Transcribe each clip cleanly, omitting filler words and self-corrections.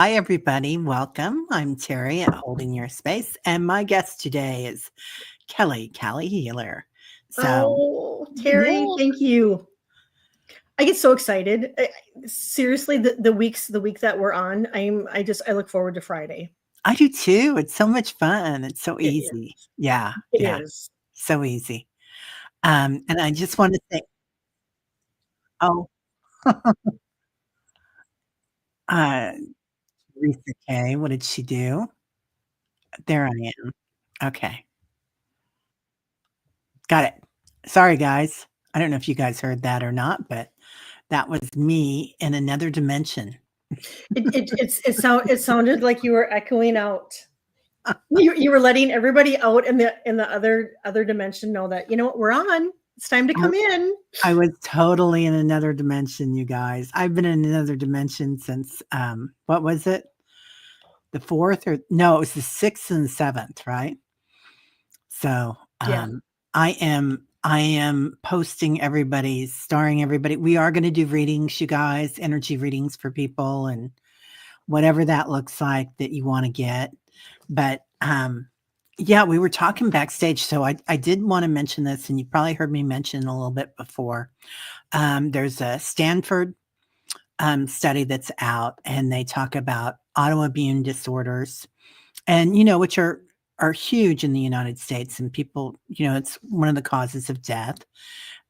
Hi, everybody. Welcome. I'm Teri at Holding Your Space, and my guest today is Kelli, calihealer. So, Oh, Teri, thank you. I get so excited. Seriously, the week that we're on, I look forward to Friday. I do too. It's so much fun. It's so It easy. is. Yeah, It yeah, is. so easy. And I just want to say, oh, uh, Lisa K, what did she do? There I am. Okay, got it. Sorry, guys. I don't know if you guys heard that or not, but that was me in another dimension. It sounded like you were echoing out. You were letting everybody out in the other dimension know that, you know what, we're on. It's time to come in. I was totally in another dimension, you guys. I've been in another dimension since, what was it? The 4th or no, it was the 6th and 7th, right? So, Yeah. I am posting everybody's starring everybody. We are gonna do readings, you guys, energy readings for people and whatever that looks like that you wanna get. But, yeah, we were talking backstage, so I did wanna mention this, and you probably heard me mention a little bit before. There's a Stanford study that's out, and they talk about autoimmune disorders, and which are huge in the United States, and people, it's one of the causes of death.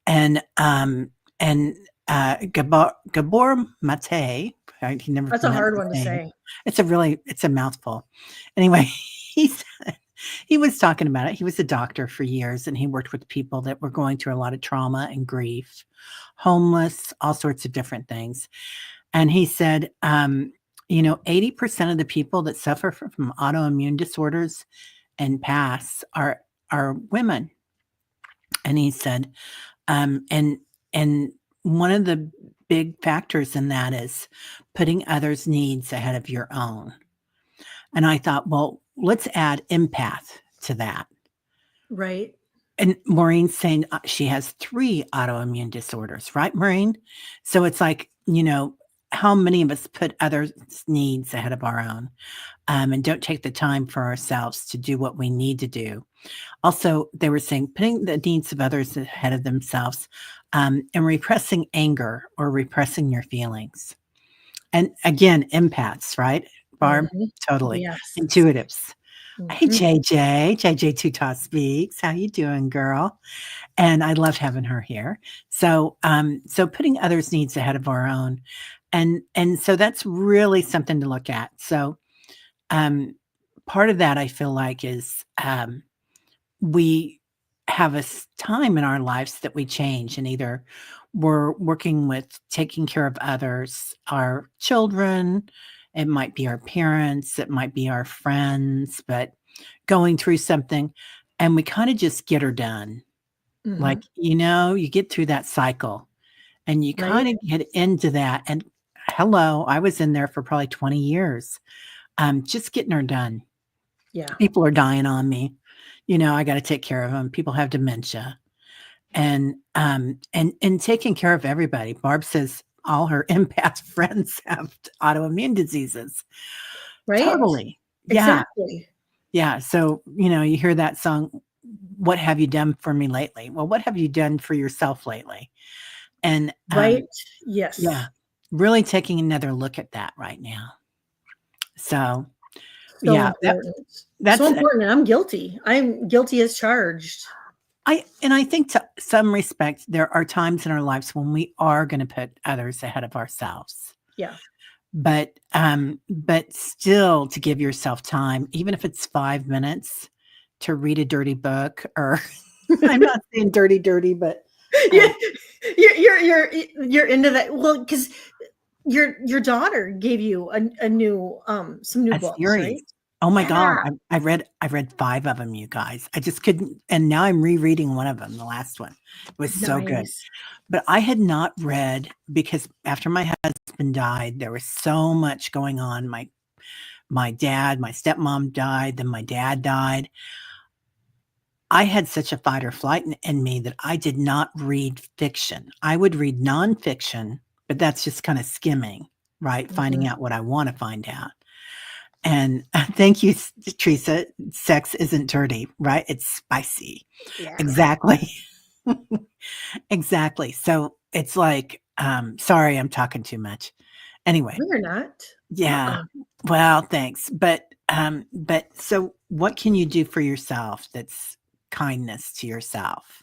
And and Gabor Mate, right? He never That's a pronounced hard his one to name. say. It's a mouthful. Anyway, he was talking about it. He was a doctor for years, and he worked with people that were going through a lot of trauma and grief, homeless, all sorts of different things. And he said, 80% of the people that suffer from autoimmune disorders and pass are women. And he said, and one of the big factors in that is putting others' needs ahead of your own. And I thought, well, let's add empath to that. Right. And Maureen's saying she has 3 autoimmune disorders, right, Maureen? So it's like, how many of us put others' needs ahead of our own, and don't take the time for ourselves to do what we need to do. Also, they were saying putting the needs of others ahead of themselves, and repressing anger or repressing your feelings. And again, empaths, right, Barb? Mhm. Totally. Yes. Intuitives. Hey, Mhm. JJ Tuta speaks. How you doing, girl? And I love having her here. So putting others' needs ahead of our own, and so that's really something to look at. So, um, part of that I feel like is, we have time in our lives that we change, and either we're working with taking care of others, our children, it might be our parents, it might be our friends, but going through something, and we kind of just get her done. Like, Mhm. you get through that cycle and you Right? kinda get into that, and hello, I was in there for probably 20 years, just getting her done. Yeah. People are dying on me, I gotta take care of them. People have dementia, and taking care of everybody. Barb says all her empath friends have autoimmune diseases. Right? Totally. Yeah, Exactly. yeah, so, you hear that song, "What have you done for me lately?" Well, what have you done for yourself lately? And, Right? yeah, Yes. really taking another look at that right now. So, So yeah, important. So that's important, and I'm guilty. I'm guilty as charged. I think to some respect, there are times in our lives when we are gonna put others ahead of ourselves. Yeah. But still to give yourself time, even if it's 5 minutes to read a dirty book or I'm not saying dirty, but, Yeah. um You're into that. Well, because your daughter gave you a new, some new a books, series. right? Oh my god, Yeah. I read 5 of them, you guys. I just couldn't, and now I'm rereading one of them, the last one. It was so good. Nice. But I had not read because after my husband died, there was so much going on. My dad, my stepmom died, then my dad died. I had such a fight or flight in me that I did not read fiction. I would read nonfiction, but that's just kinda skimming, right? Finding Mhm. out what I wanna find out. And thank you, Teresa. Sex isn't dirty, right? It's spicy. Yeah. Exactly. Exactly. So it's like, sorry, I'm talking too much. Anyway, We're not. yeah. Well, thanks. But so what can you do for yourself that's kindness to yourself?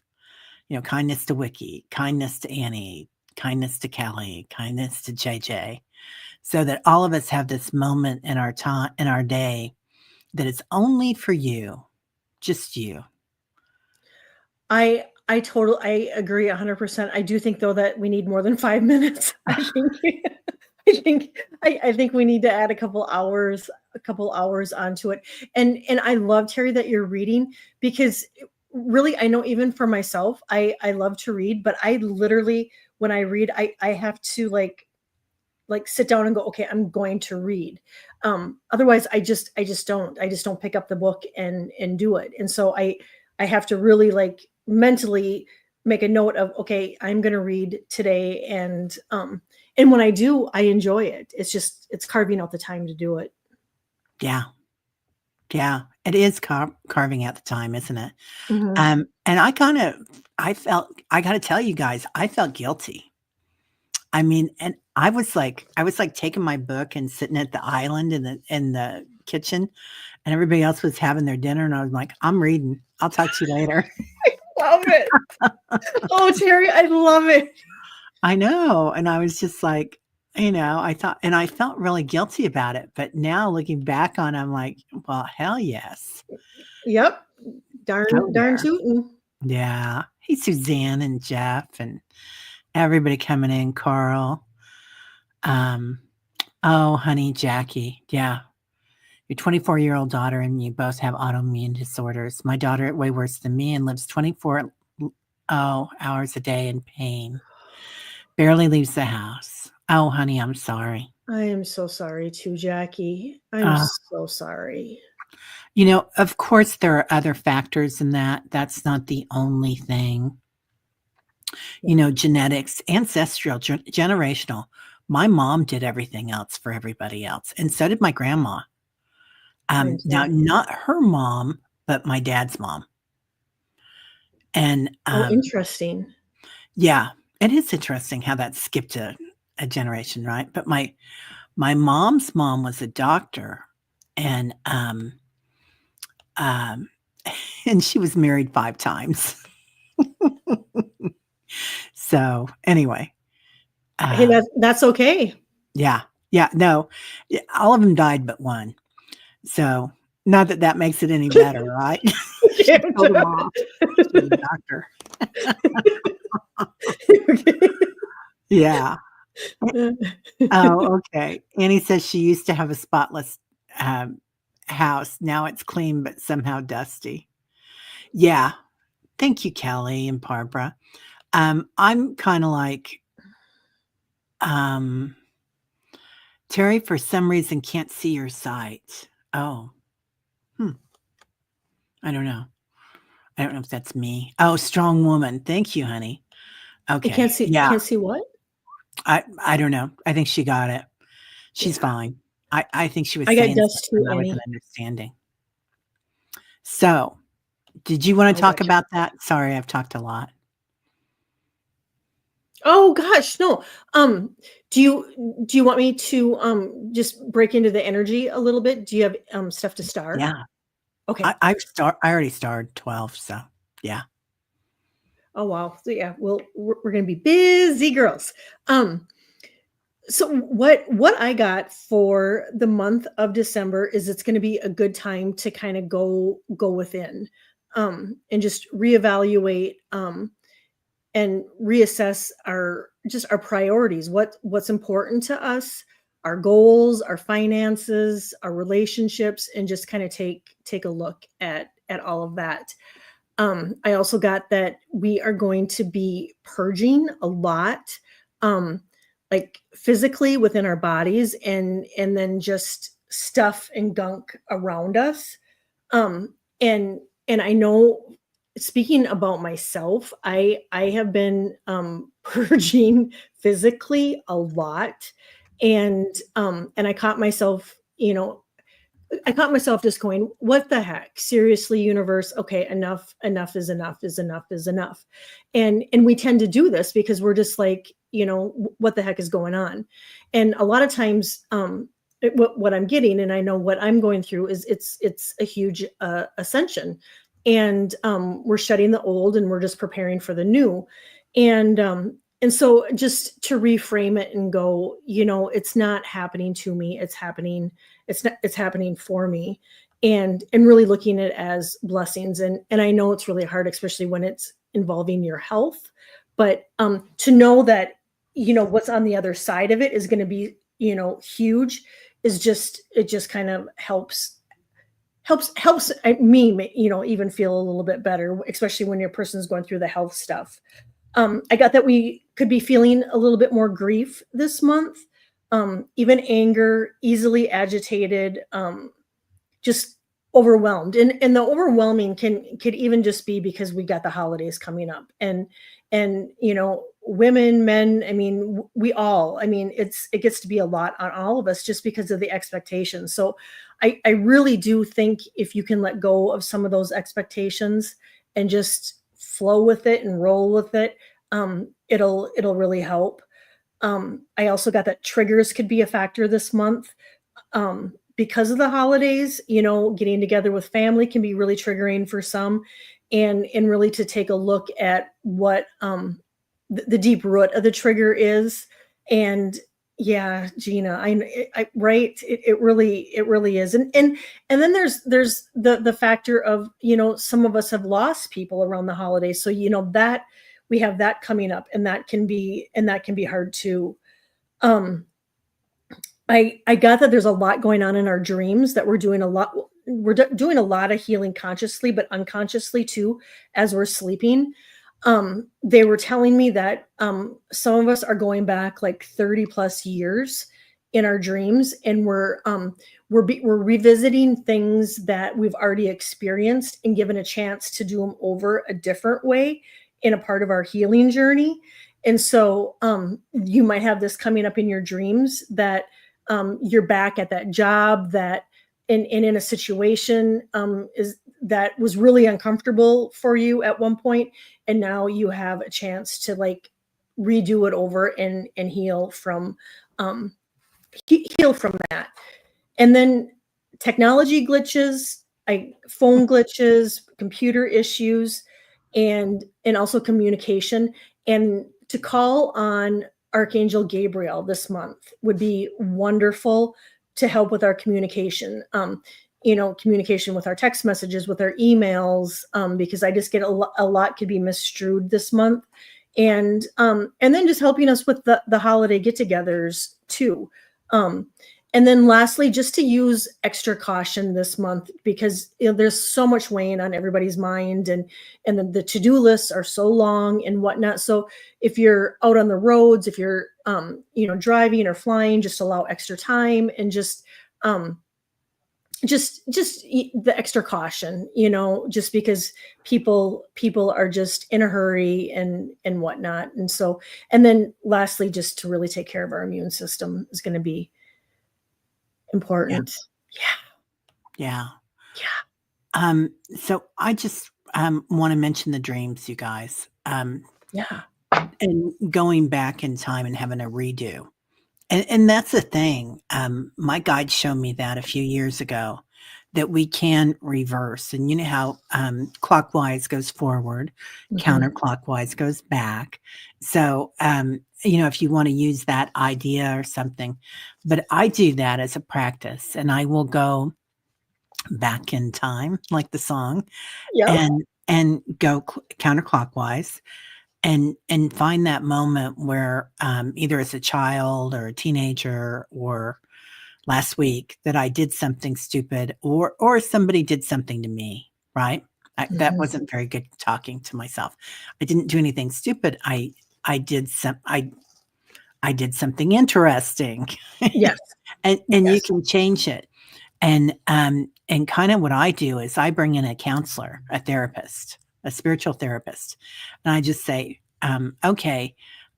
Kindness to Wiki, kindness to Annie, kindness to Kelli, kindness to JJ, so that all of us have this moment in our time, in our day, that it's only for you, just you. I agree 100%. I do think though that we need more than 5 minutes. I think we need to add a couple hours onto it. And I love, Teri, that you're reading, because really, I know even for myself, I love to read, but I literally, when I read, I have to like sit down and go, okay, I'm going to read. Otherwise I just don't pick up the book and do it. And so I have to really like mentally make a note of, okay, I'm going to read today. And when I do, I enjoy it. It's carving out the time to do it. Yeah. Yeah. It is carving out the time, isn't it? Mhm. And I got to tell you guys, I felt guilty. I mean, and I was like taking my book and sitting at the island in the kitchen, and everybody else was having their dinner, and I was like, I'm reading. I'll talk to you later. Love it. Oh, Teri, I love it. I know. And I was just like, I thought, and I felt really guilty about it. But now looking back on it, I'm like, well, hell yes. Yep. Go Darn there. tootin'. Yeah. Hey, Suzanne and Jeff and everybody coming in, Carl. Oh, honey, Jackie. Yeah. Your 24-year-old daughter and you both have autoimmune disorders. My daughter, way worse than me, and lives 24 hours a day in pain. Barely leaves the house. Oh, honey, I'm sorry. I am so sorry too, Jackie. I'm so sorry. Of course, there are other factors in that. That's not the only thing. Genetics, ancestral, generational. My mom did everything else for everybody else, and so did my grandma. Now, not her mom, but my dad's mom. And interesting. Yeah, it is interesting how that skipped a generation, right? But my mom's mom was a doctor, and and she was married 5 times. So anyway, Hey, that's okay. Yeah, no, all of them died but one. So not that makes it any better, right? She killed them all. She was a doctor. Yeah. Oh, okay. Annie says she used to have a spotless house. Now it's clean, but somehow dusty. Yeah. Thank you, Kelli and Barbara. I'm kind of like, Teri, for some reason, can't see your site. Oh. I don't know. I don't know if that's me. Oh, strong woman. Thank you, honey. Okay. Can't see. Yeah. Can't see what? I don't know. I think she got it. She's fine. I think she was I got saying dust too, something I Annie. wasn't understanding. So, did you want to talk about that? Sorry, I've talked a lot. Oh gosh, no. Do you want me to just break into the energy a little bit? Do you have stuff to start? Yeah. Okay. I already started 12, so yeah. Oh wow. So yeah, we're gonna be busy girls. So what I got for the month of December is it's going to be a good time to kind of go within, and just reevaluate, and reassess our priorities, what's important to us, our goals, our finances, our relationships, and just kind of take a look at all of that. I also got that we are going to be purging a lot, like physically within our bodies, and then just stuff and gunk around us. And I know, speaking about myself, I have been purging physically a lot, and I caught myself, I caught myself just going, what the heck? Seriously, universe, okay, enough is enough is enough is enough. And we tend to do this because we're just like, what the heck is going on? And a lot of times, what I'm getting, and I know what I'm going through, is it's a huge ascension, and we're shedding the old and we're just preparing for the new. And so just to reframe it and go, it's not happening to me, it's happening, it's happening for me, and really looking at it as blessings. And I know it's really hard, especially when it's involving your health, but to know that what's on the other side of it is going to be huge, is just, it just kind of helps me even feel a little bit better, especially when your person's going through the health stuff. I got that we could be feeling a little bit more grief this month, even anger, easily agitated, just overwhelmed. And the overwhelming could even just be because we got the holidays coming up, and women, men, I mean, we all, I mean, it gets to be a lot on all of us just because of the expectations. So I really do think if you can let go of some of those expectations and just flow with it and roll with it, it'll really help. I also got that triggers could be a factor this month, because of the holidays. Getting together with family can be really triggering for some, and really to take a look at what the deep root of the trigger is. And yeah, Gina, I right, it really is. And then there's the factor of, some of us have lost people around the holidays, so that we have that coming up, and that can be hard too. I got that there's a lot going on in our dreams, that we're doing a lot of healing consciously, but unconsciously too, as we're sleeping. They were telling me that some of us are going back like 30 plus years in our dreams, and we're revisiting things that we've already experienced and given a chance to do them over a different way in a part of our healing journey. And so you might have this coming up in your dreams, that you're back at that job that in a situation that was really uncomfortable for you at one point, and now you have a chance to like redo it over and heal from that. And then technology glitches, phone glitches, computer issues, and also communication. And to call on Archangel Gabriel this month would be wonderful to help with our communication. Communication with our text messages, with our emails, because I just get a lot could be misstrued this month. And then just helping us with the holiday get-togethers too. And then lastly, just to use extra caution this month, because there's so much weighing on everybody's mind, and the to-do lists are so long and whatnot. So if you're out on the roads, if you're driving or flying, just allow extra time, and just the extra caution, just because people are just in a hurry and whatnot. And so, and then lastly, just to really take care of our immune system is going to be important. Yeah. So I just want to mention the dreams, you guys. And going back in time and having a redo. And that's the thing. My guide showed me that a few years ago, that we can reverse. And you know how clockwise goes forward, counterclockwise goes back. So, if you want to use that idea or something, but I do that as a practice, and I will go back in time, like the song, and go counterclockwise. And find that moment where either as a child or a teenager or last week that I did something stupid, or somebody did something to me, right? That wasn't very good talking to myself. I didn't do anything stupid. I did something interesting. Yes. and you can change it. And kind of what I do is I bring in a counselor, a therapist, a spiritual therapist. And I just say, okay,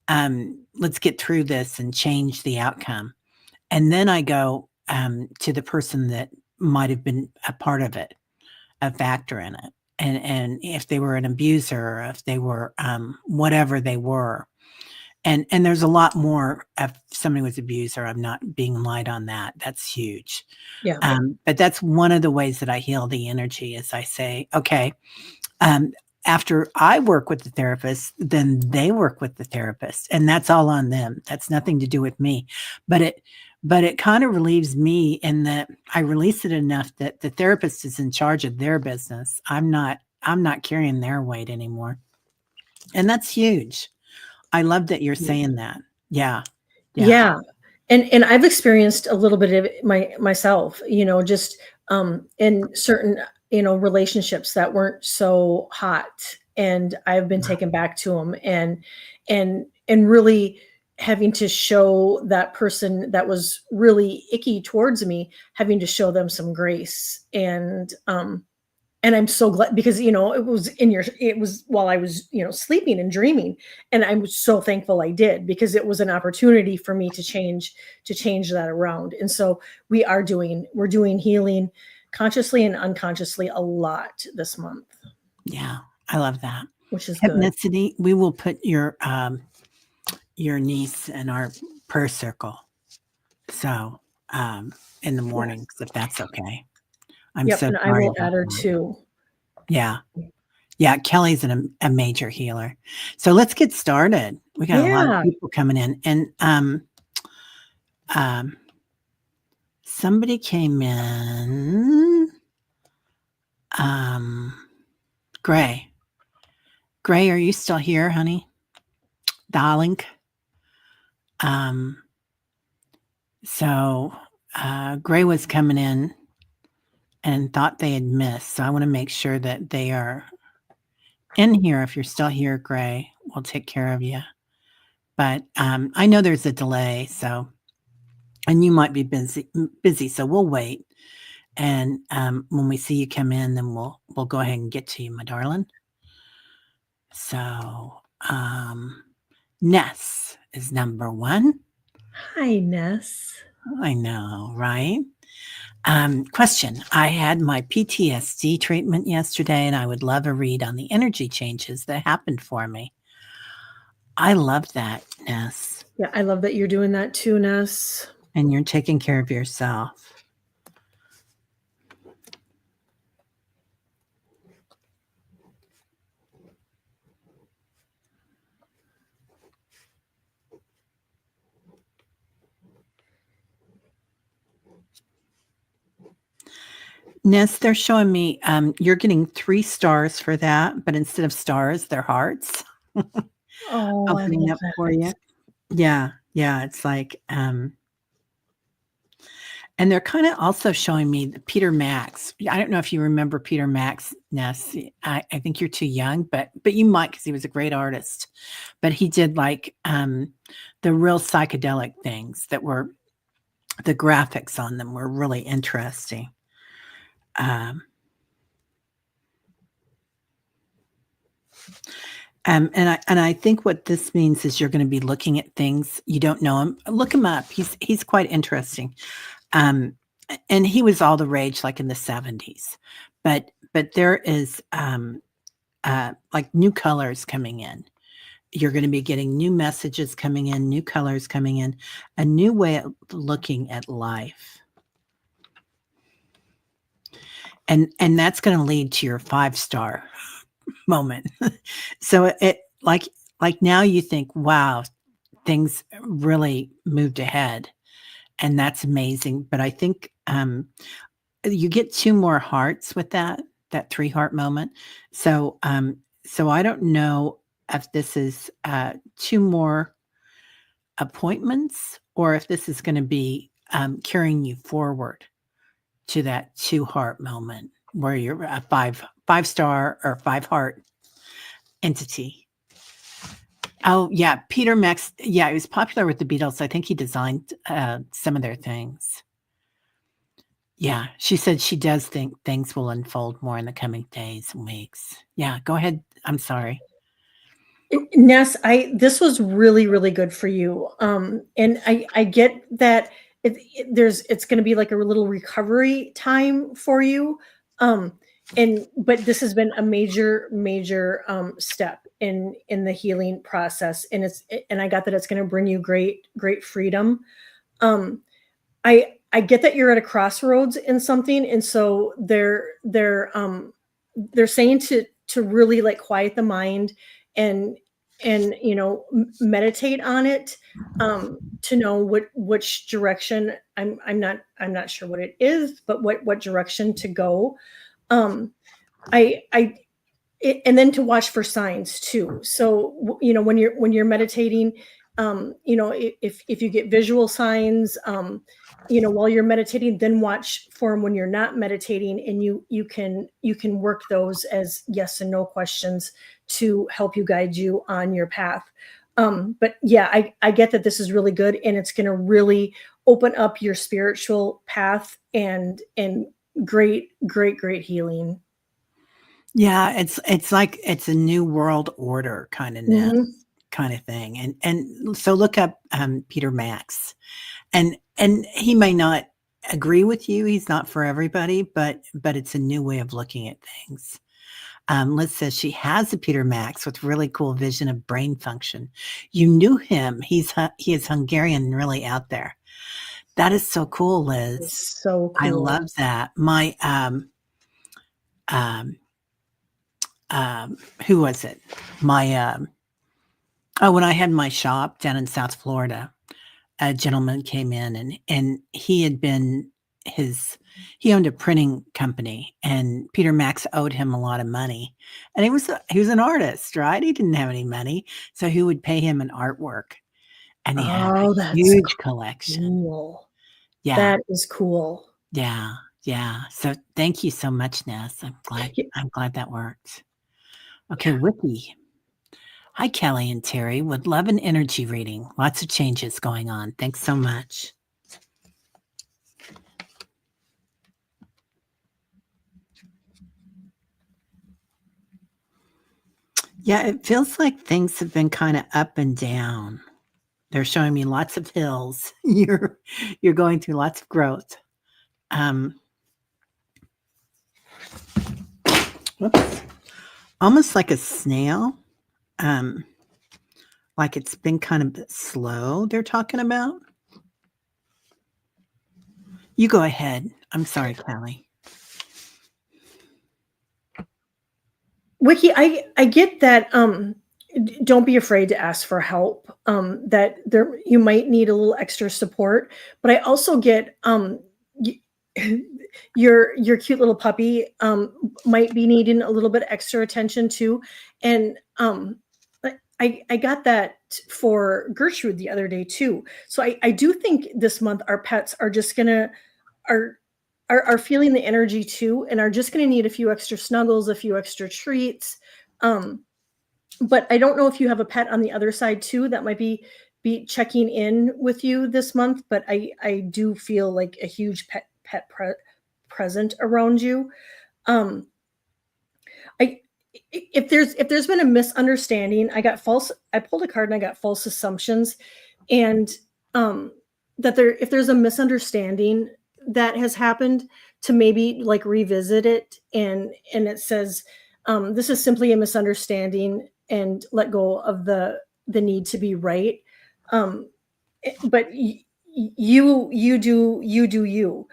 let's get through this and change the outcome. And then I go to the person that might have been a part of it, a factor in it. And if they were an abuser, or if they were whatever they were. And there's a lot more. If somebody was abuser, I'm not being light on that. That's huge. Yeah. But that's one of the ways that I heal the energy is I say, okay, after I work with the therapist, then they work with the therapist, and that's all on them. That's nothing to do with me. But it kind of relieves me in that I release it enough that the therapist is in charge of their business. I'm not carrying their weight anymore. And that's huge. I love that you're saying that. Yeah. Yeah. And I've experienced a little bit of it myself, just in certain, relationships that weren't so hot, and I've been taken back to them, and really having to show that person that was really icky towards me, having to show them some grace. And I'm so glad, because it was while I was sleeping and dreaming, and I'm so thankful I did, because it was an opportunity for me to change that around. And so we're doing healing consciously and unconsciously a lot this month. Yeah, I love that. Which is good. Hypnicity. We will put your niece in our prayer circle. So in the mornings, if that's okay. I'm so and I sorry will add her too. Yeah. Yeah, Kelly's a major healer. So let's get started. We got a lot of people coming in, and somebody came in. Gray, are you still here, honey? Darling. So Gray was coming in and thought they had missed. So I want to make sure that they are in here. If you're still here, Gray, we'll take care of you. But I know there's a delay, and you might be busy, so we'll wait. And when we see you come in, then we'll go ahead and get to you, my darling. So Ness is number 1. Hi, Ness. I know, right? Question. I had my PTSD treatment yesterday, and I would love a read on the energy changes that happened for me. I love that, Ness. Yeah, I love that you're doing that too, Ness. And you're taking care of yourself. Ness, they're showing me you're getting 3 stars for that, but instead of stars, they're hearts. Opening up for you. Yeah, it's like and they're kind of also showing me Peter Max. I don't know if you remember Peter Max, Ness. I think you're too young, but you might, because he was a great artist. But he did like the real psychedelic things that were, the graphics on them were really interesting. And I think what this means is you're going to be looking at things you don't know him. Look him up. He's quite interesting. And he was all the rage like in the 70s. But there is like new colors coming in. You're going to be getting new messages coming in, new colors coming in, a new way of looking at life. And that's going to lead to your 5-star moment. So it like now you think, wow, things really moved ahead, and that's amazing. But I think you get 2 more hearts with that 3-heart moment. So I don't know if this is 2 more appointments, or if this is going to be carrying you forward to that 2-heart moment where you're a 5-star or 5-heart entity. Oh yeah, Peter Max. Yeah, he was popular with the Beatles. I think he designed some of their things. Yeah, she said she does think things will unfold more in the coming days and weeks. Yeah, go ahead. I'm sorry. Ness, this was really, really good for you. And I get that it's going to be like a little recovery time for you. But this has been a major step in the healing process, and I got that it's going to bring you great freedom. I get that you're at a crossroads in something, and so they're saying to really like quiet the mind and meditate on it, to know which direction. I'm not sure what it is, but what direction to go. I and then to watch for signs too. So when you're meditating, if you get visual signs, while you're meditating, then watch for them when you're not meditating, and you can work those as yes and no questions to help you guide you on your path. But yeah, I get that this is really good, and it's going to really open up your spiritual path and great healing. Yeah, it's like it's a new world order kind of thing. And so look up Peter Max, and he may not agree with you. He's not for everybody, but it's a new way of looking at things. Liz says she has a Peter Max with really cool vision of brain function. You knew him. He is Hungarian and really out there. That is so cool, Liz. It's so cool. I love that. My who was it? My when I had my shop down in South Florida, a gentleman came in and he had been he owned a printing company, and Peter Max owed him a lot of money, and he was an artist, right? He didn't have any money, so he would pay him in artwork, and he had a huge collection. Cool. Yeah, that is cool. Yeah. So thank you so much, Ness. I'm glad that worked. Okay, Wiki. Hi, Kelly and Teri. Would love an energy reading. Lots of changes going on. Thanks so much. Yeah, it feels like things have been kind of up and down. They're showing me lots of hills. You're going through lots of growth. Whoops. Almost like a snail. Like it's been kind of slow, they're talking about. You go ahead. I'm sorry, Kelly. Wiki, I get that. Don't be afraid to ask for help. That you might need a little extra support, but I also get your cute little puppy might be needing a little bit extra attention too, and I got that for Gertrude the other day too. So I do think this month our pets are just gonna are feeling the energy too, and are just going to need a few extra snuggles, a few extra treats. But I don't know if you have a pet on the other side too that might be checking in with you this month. But I do feel like a huge pet present around you. If there's been a misunderstanding, I pulled a card and I got false assumptions, and that if there's a misunderstanding that has happened, to maybe like revisit it, and it says this is simply a misunderstanding, and let go of the need to be right. But you do you.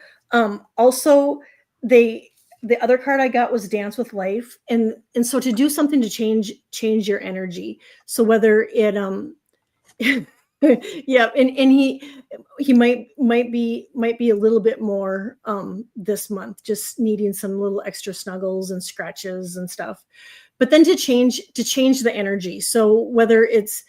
Also, the other card I got was Dance with Life, and so to do something to change your energy. So whether it yeah, and he might be a little bit more this month, just needing some little extra snuggles and scratches and stuff. But then to change the energy. So whether it's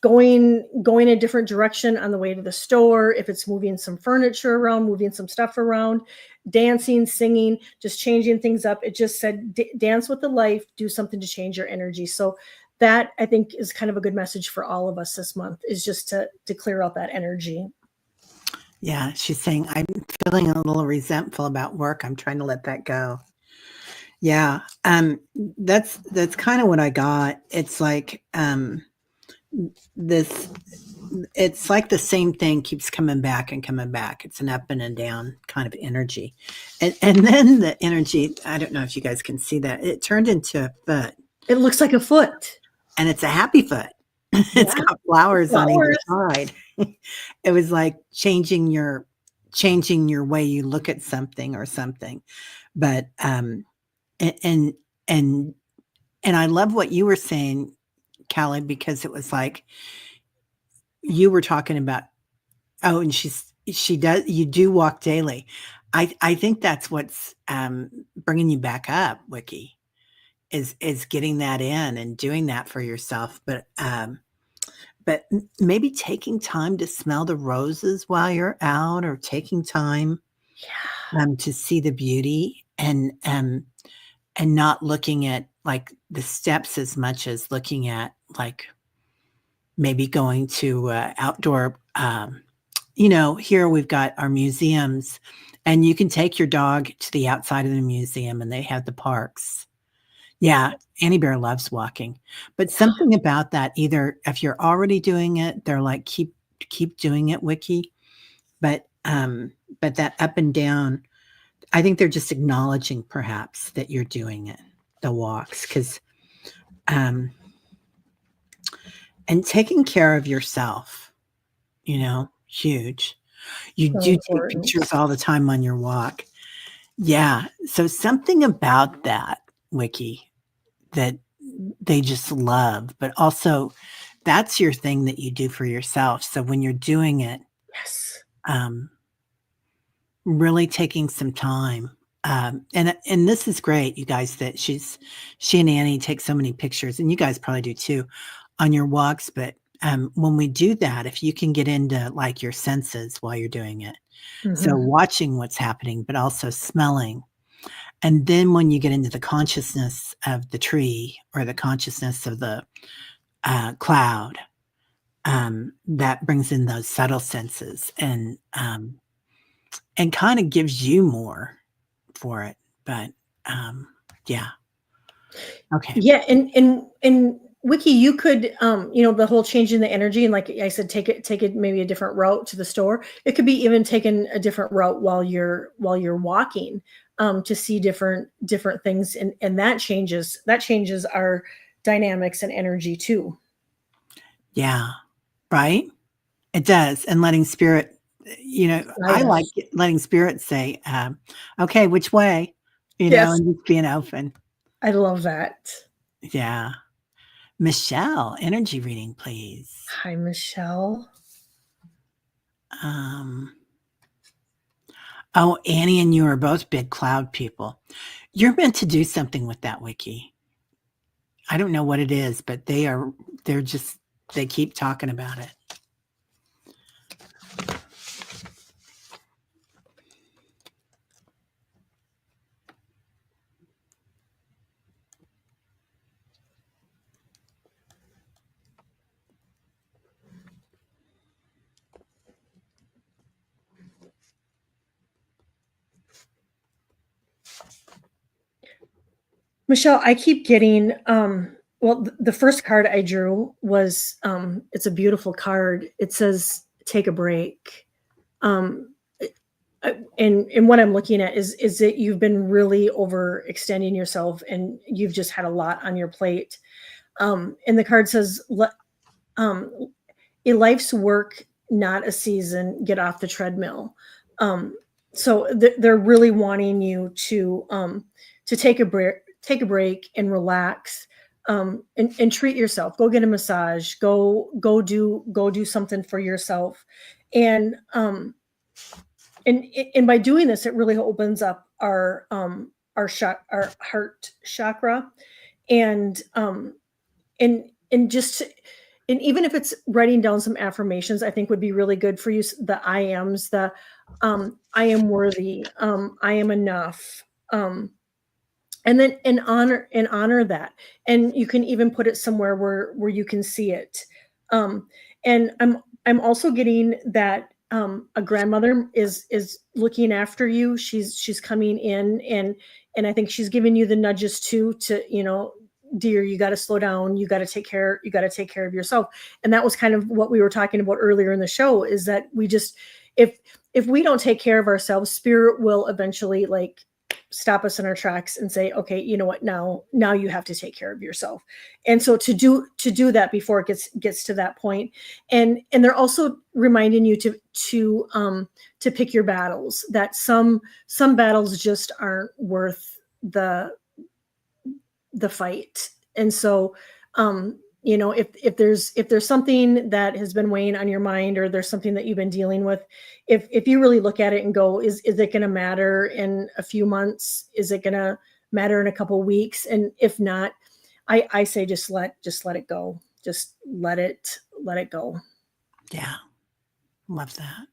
going a different direction on the way to the store, if it's moving some furniture around, moving some stuff around, dancing, singing, just changing things up. It just said dance with the life, do something to change your energy. So that, I think, is kind of a good message for all of us this month, is just to clear out that energy. Yeah, she's saying, I'm feeling a little resentful about work. I'm trying to let that go. Yeah, that's kind of what I got. It's like this, it's like the same thing keeps coming back and coming back. It's an up and a down kind of energy. And then the energy, I don't know if you guys can see that, it turned into a foot. It looks like a foot. And it's a happy foot. It's got flowers on either side. It was like changing your way you look at something or something. But and I love what you were saying, Kelli, because it was like you were talking about, oh, and you do walk daily. I think that's what's bringing you back up, Wiki, is getting that in and doing that for yourself. But maybe taking time to smell the roses while you're out, or taking time to see the beauty, and not looking at like the steps as much as looking at like maybe going to outdoor, here we've got our museums, and you can take your dog to the outside of the museum, and they have the parks. Yeah, Annie Bear loves walking, but something about that, either if you're already doing it, they're like, keep doing it, Wiki. But that up and down, I think they're just acknowledging perhaps that you're doing it, the walks, because and taking care of yourself, huge. You So do important. take pictures all the time on your walk. Yeah. So something about that, Wiki, that they just love, but also that's your thing that you do for yourself. So when you're doing it, Yes. really taking some time. And this is great, you guys, that she and Annie take so many pictures, and you guys probably do too, on your walks. But when we do that, if you can get into like your senses while you're doing it, so watching what's happening, but also smelling. And then when you get into the consciousness of the tree or the consciousness of the cloud, that brings in those subtle senses, and kind of gives you more for it. But yeah. Okay. Yeah, and Wiki, you could the whole change in the energy, and like I said, take it maybe a different route to the store. It could be even taking a different route while you're walking, to see different things, and that changes our dynamics and energy too. Yeah. Right. It does. And letting spirit, I like letting spirit say, okay, which way, Yes. and just being open. I love that. Yeah. Michelle, energy reading, please. Hi, Michelle. Oh, Annie and you are both big cloud people. You're meant to do something with that, Wiki. I don't know what it is, but they keep talking about it. Michelle, I keep getting, well, the first card I drew was, it's a beautiful card. It says, take a break. And what I'm looking at is that you've been really overextending yourself, and you've just had a lot on your plate. And the card says, a life's work, not a season, get off the treadmill. So they're really wanting you to take a break and relax, and treat yourself. Go get a massage. Go do something for yourself, and by doing this, it really opens up our heart chakra, and just. And even if it's writing down some affirmations, I think would be really good for you. The I ams, I am worthy, I am enough, and then honor that. And you can even put it somewhere where you can see it. And I'm also getting that a grandmother is looking after you. She's coming in, and I think she's giving you the nudges too, to dear, you got to slow down. You got to take care of yourself. And that was kind of what we were talking about earlier in the show, is that we just, if we don't take care of ourselves, spirit will eventually like stop us in our tracks and say, okay, you know what, now you have to take care of yourself. And so to do that before it gets to that point. And they're also reminding you to pick your battles, that some battles just aren't worth the fight. And so if there's something that has been weighing on your mind, or there's something that you've been dealing with, if you really look at it and go, is it going to matter in a few months? Is it going to matter in a couple of weeks? And if not, I say just let it go. Just let it go. Yeah. Love that.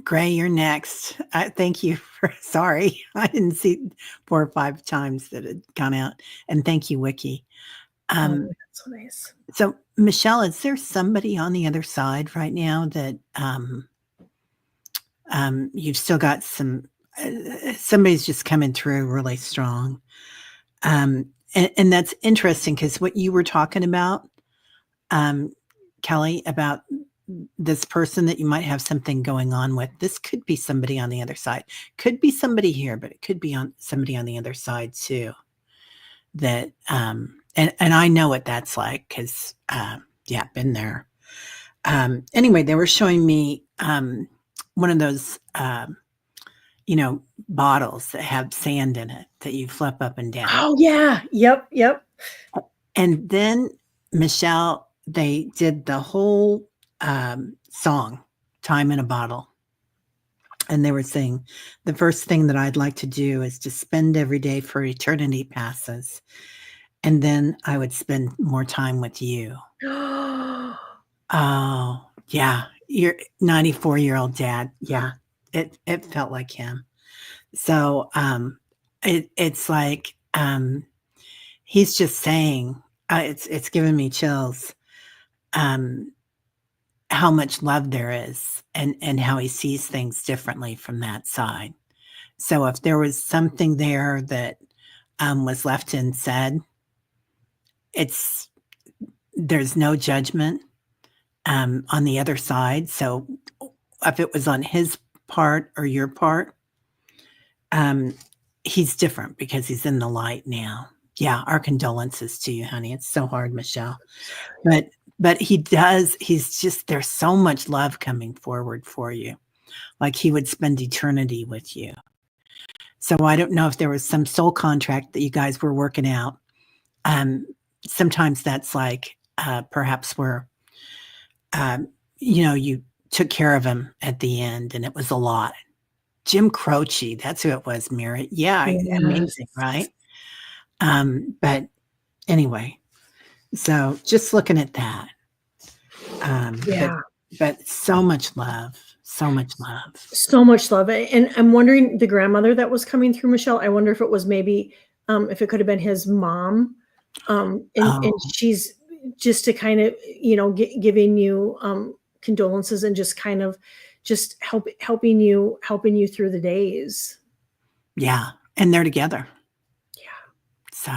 Gray, you're next. Thank you sorry, I didn't see 4 or 5 times that had gone out. And thank you, Wiki. That's so nice. So Michelle, is there somebody on the other side right now that you've still got somebody's just coming through really strong? And that's interesting, because what you were talking about, Kelli, about this person that you might have something going on with, this could be somebody on the other side. Could be somebody here, but it could be somebody on the other side too. That and I know what that's like, because been there. Anyway, they were showing me one of those bottles that have sand in it that you flip up and down. Oh yeah. Yep. And then Michelle, they did the whole song, Time in a Bottle. And they were saying, the first thing that I'd like to do is to spend every day for eternity passes. And then I would spend more time with you. Oh, yeah. Your 94-year-old dad. Yeah. It felt like him. So it's like he's just saying, it's giving me chills, how much love there is, and how he sees things differently from that side. So if there was something there that was left unsaid, there's no judgment on the other side. So if it was on his part or your part, he's different because he's in the light now. Yeah, our condolences to you, honey. It's so hard, Michelle. But he's just, there's so much love coming forward for you. Like he would spend eternity with you. So I don't know if there was some soul contract that you guys were working out. Sometimes that's like perhaps where, you took care of him at the end and it was a lot. Jim Croce, that's who it was, Mira. Yeah, yes. Amazing, right? But anyway, so just looking at that. But so much love. And I'm wondering, the grandmother that was coming through, Michelle, I wonder if it was maybe, if it could have been his mom. And she's just to kind of, giving you condolences and just kind of just helping you through the days. Yeah. And they're together. Yeah. So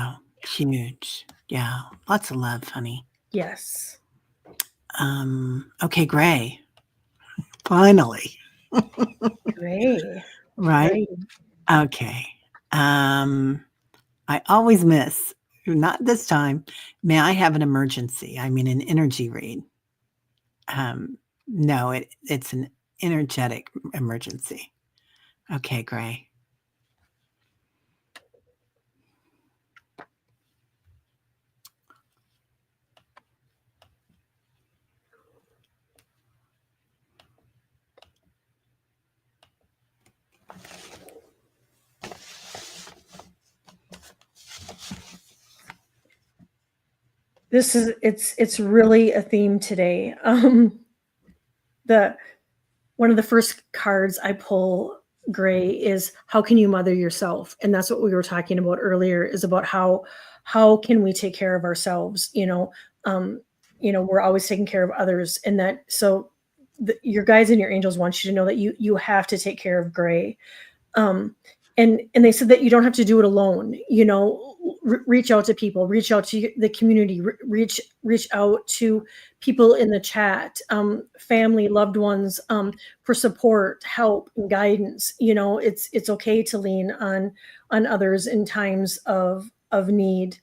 huge. Yeah. Lots of love, honey. Yes. Okay, Gray. Finally. Gray. Right? Okay. I always miss, not this time. May I have an emergency? I mean, an energy read. No, it's an energetic emergency. Okay, Gray. It's really a theme today. One of the first cards I pull, Gray, is how can you mother yourself? And that's what we were talking about earlier, is about how can we take care of ourselves? We're always taking care of others, and that, so your guides and your angels want you to know that you have to take care of Gray. and they said that you don't have to do it alone. You know, reach out to people, reach out to the community, reach out to people in the chat, family, loved ones, for support, help, and guidance. You know, it's okay to lean on others in times of need.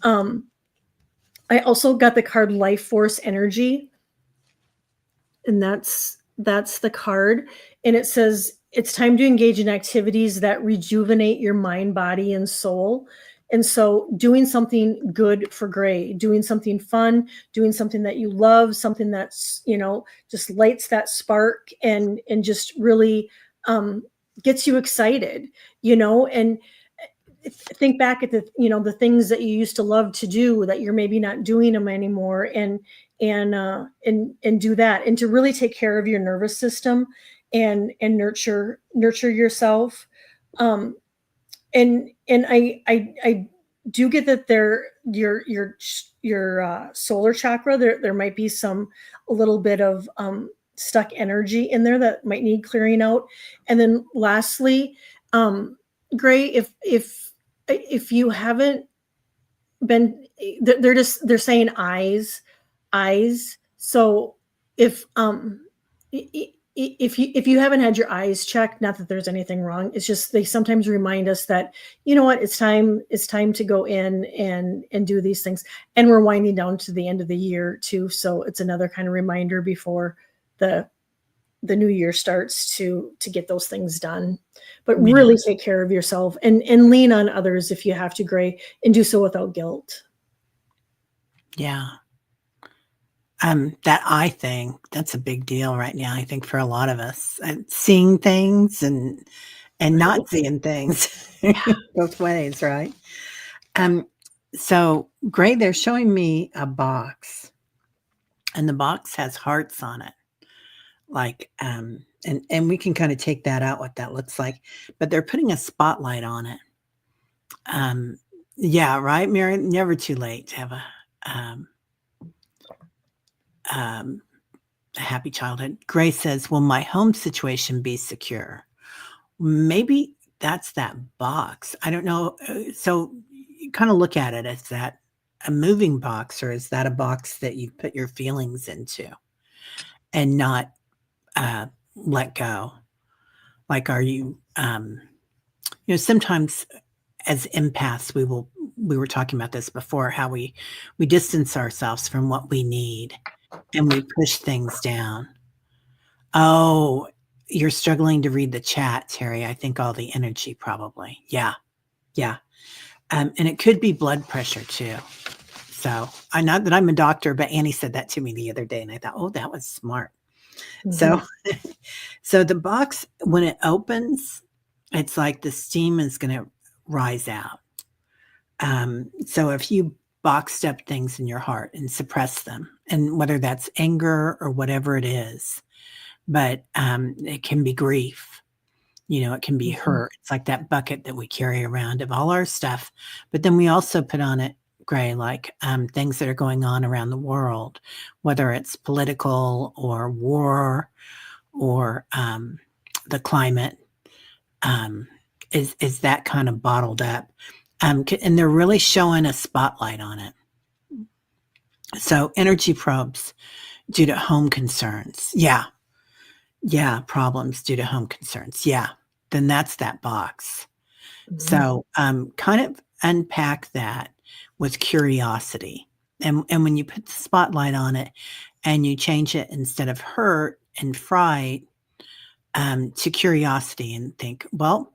I also got the card Life Force Energy, and that's the card, and it says it's time to engage in activities that rejuvenate your mind, body, and soul. And so doing something good for Gray, doing something fun, doing something that you love, something that's, you know, just lights that spark and just really gets you excited, you know. And think back at the, you know, the things that you used to love to do that you're maybe not doing them anymore, and do that, and to really take care of your nervous system and nurture yourself. And I do get that your solar chakra, there might be a little bit of stuck energy in there that might need clearing out. And then lastly, Gray, if you haven't been, they're saying eyes. So if you haven't had your eyes checked, not that there's anything wrong, it's just they sometimes remind us that, you know what, it's time to go in and do these things. And we're winding down to the end of the year too, so it's another kind of reminder before the new year starts to get those things done. But really take care of yourself and lean on others if you have to, Gray, and do so without guilt. Yeah. That eye thing, that's a big deal right now, I think, for a lot of us. Seeing things and not seeing things both ways, right? So Gray, they're showing me a box, and the box has hearts on it. Like, and we can kind of take that out, what that looks like, but they're putting a spotlight on it. Yeah, right, Mary? Never too late to have a happy childhood. Gray says, will my home situation be secure? Maybe that's that box. I don't know. So you kind of look at it as that a moving box, or is that a box that you put your feelings into and not let go? Like, are you, you know, sometimes as empaths, we were talking about this before, how we distance ourselves from what we need and we push things down. Oh, you're struggling to read the chat, Teri. I think all the energy probably. Yeah. And it could be blood pressure too. So I not that I'm a doctor, but Annie said that to me the other day, and I thought, oh, that was smart. So, so the box, when it opens, it's like the steam is going to rise out. So if you boxed up things in your heart and suppress them, and whether that's anger or whatever it is, but it can be grief, you know, it can be hurt. It's like that bucket that we carry around of all our stuff, but then we also put on it, Gray, like things that are going on around the world, whether it's political or war or the climate, is that kind of bottled up. And they're really showing a spotlight on it. So energy probes due to home concerns. Yeah, problems due to home concerns. Yeah, then that's that box. So kind of unpack that with curiosity. And when you put the spotlight on it and you change it, instead of hurt and fright, to curiosity, and think, well,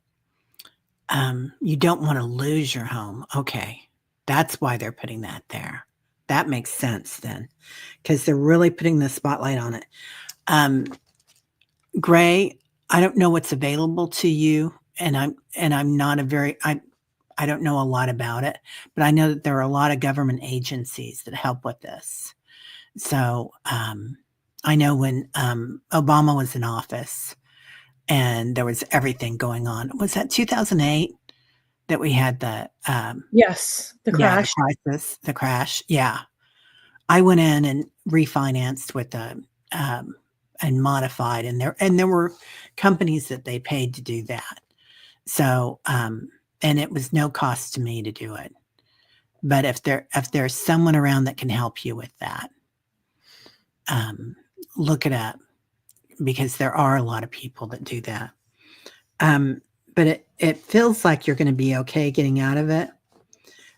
you don't want to lose your home. Okay, that's why they're putting that there. That makes sense then, because they're really putting the spotlight on it. Gray, I don't know what's available to you, and I'm not a very, I don't know a lot about it, but I know that there are a lot of government agencies that help with this. So I know when Obama was in office and there was everything going on, was that 2008 that we had the yes, the crash. The crash. Yeah, I went in and refinanced with the and modified, and there were companies that they paid to do that. So, and it was no cost to me to do it. But if there's someone around that can help you with that, look it up, because there are a lot of people that do that. But it feels like you're going to be okay getting out of it.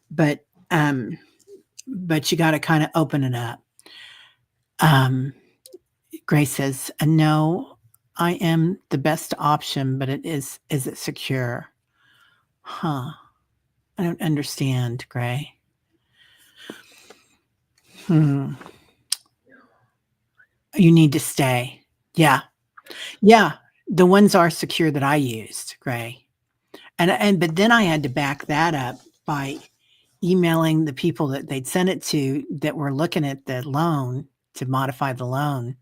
But you got to kind of open it up. Grace says, no, I am the best option, but is it secure? Huh. I don't understand, Gray. You need to stay. Yeah. The ones are secure that I used, Gray. But then I had to back that up by emailing the people that they'd sent it to that were looking at the loan to modify the loan.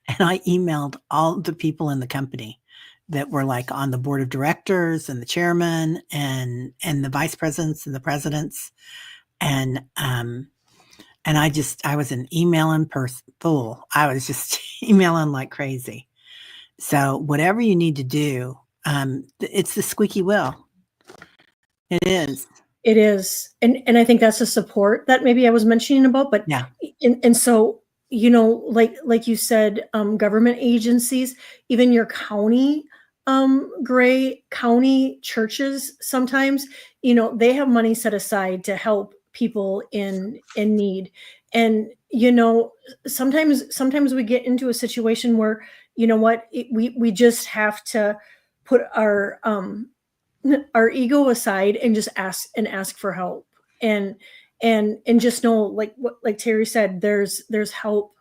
And I emailed all the people in the company that were like on the board of directors and the chairman and the vice presidents and the presidents. And I was an emailing fool. I was just emailing like crazy. So whatever you need to do, it's the squeaky wheel. It is. It is. And I think that's a support that maybe I was mentioning about, but yeah. And so, like you said, government agencies, even your county, Gray, county churches, sometimes, they have money set aside to help people in need. And, sometimes we get into a situation where, we just have to put our ego aside and just ask for help. And just know, like Teri said, there's help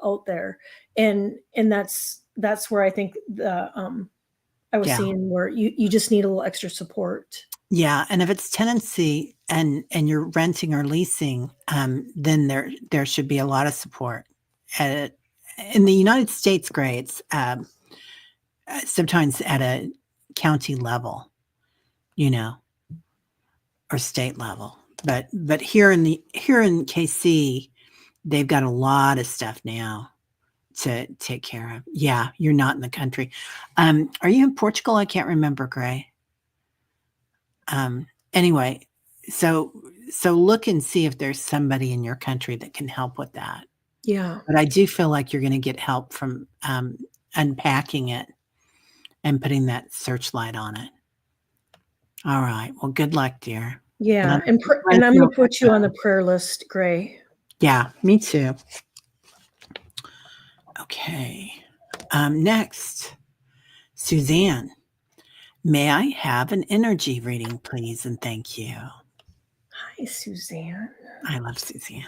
out there. And that's where I think I was seeing where you just need a little extra support. Yeah. And if it's tenancy and you're renting or leasing, then there should be a lot of support. In the United States, Gray, it's sometimes at a county level, or state level. But here in KC, they've got a lot of stuff now to take care of. Yeah, you're not in the country. Are you in Portugal? I can't remember, Gray. Anyway, so look and see if there's somebody in your country that can help with that. Yeah. But I do feel like you're going to get help from unpacking it and putting that searchlight on it. All right. Well, good luck, dear. Yeah. And I'm going to put you on the prayer list, Gray. Yeah, me too. Okay. Next, Suzanne. May I have an energy reading, please? And thank you. Hi, Suzanne. I love Suzanne.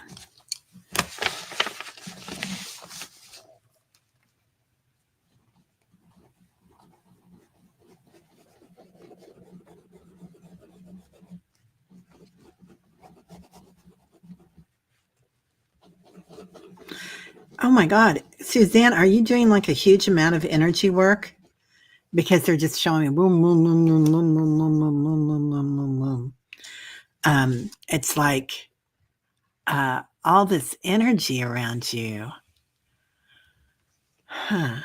Oh my God. Suzanne, are you doing like a huge amount of energy work? Because they're just showing me boom, boom, boom, boom, boom, boom, boom, boom, boom, boom, boom, boom, boom. It's like all this energy around you. Huh.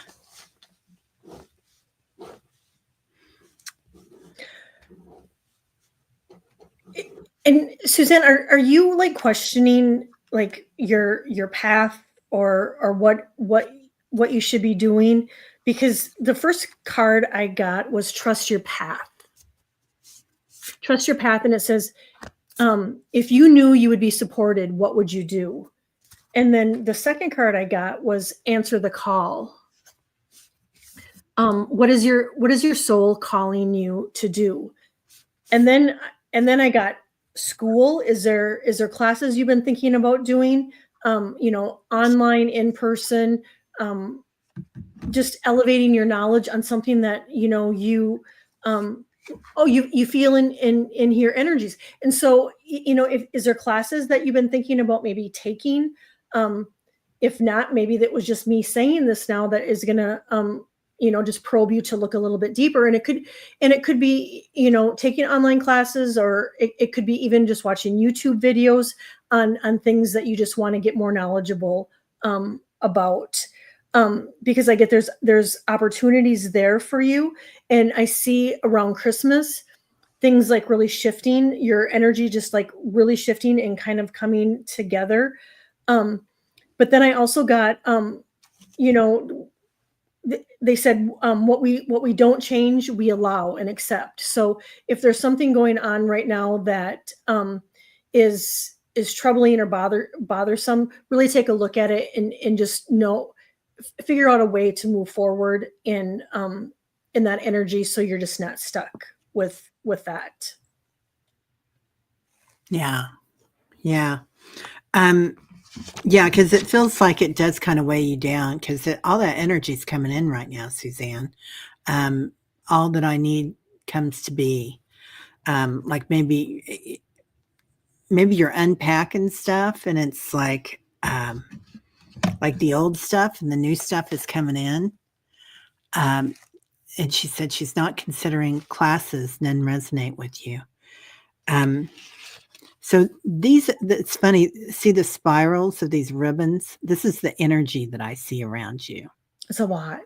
And Suzanne, are you like questioning like your path or what you should be doing? Because the first card I got was trust your path. Trust your path. And it says, if you knew you would be supported, what would you do? And then the second card I got was answer the call. What is your soul calling you to do? And then I got school. Is there classes you've been thinking about doing? Online, in person, just elevating your knowledge on something that you feel in your energies. And so is there classes that you've been thinking about maybe taking? If not, maybe that was just me saying this now that is gonna just probe you to look a little bit deeper. And it could be taking online classes, or it could be even just watching YouTube videos on things that you just want to get more knowledgeable about. because I get there's opportunities there for you. And I see around Christmas, things like really shifting, your energy just like really shifting and kind of coming together. But then I also got, you know, they said, what we don't change, we allow and accept. So if there's something going on right now that is troubling or bothersome, really take a look at it and just figure out a way to move forward in that energy, so you're just not stuck with that. Yeah. Yeah. Yeah, because it feels like it does kind of weigh you down, because all that energy is coming in right now, Suzanne. All that I need comes to be. Like maybe you're unpacking stuff, and it's like the old stuff and the new stuff is coming in. And she said she's not considering classes, none resonate with you. So it's funny, see the spirals of these ribbons? This is the energy that I see around you. It's a lot.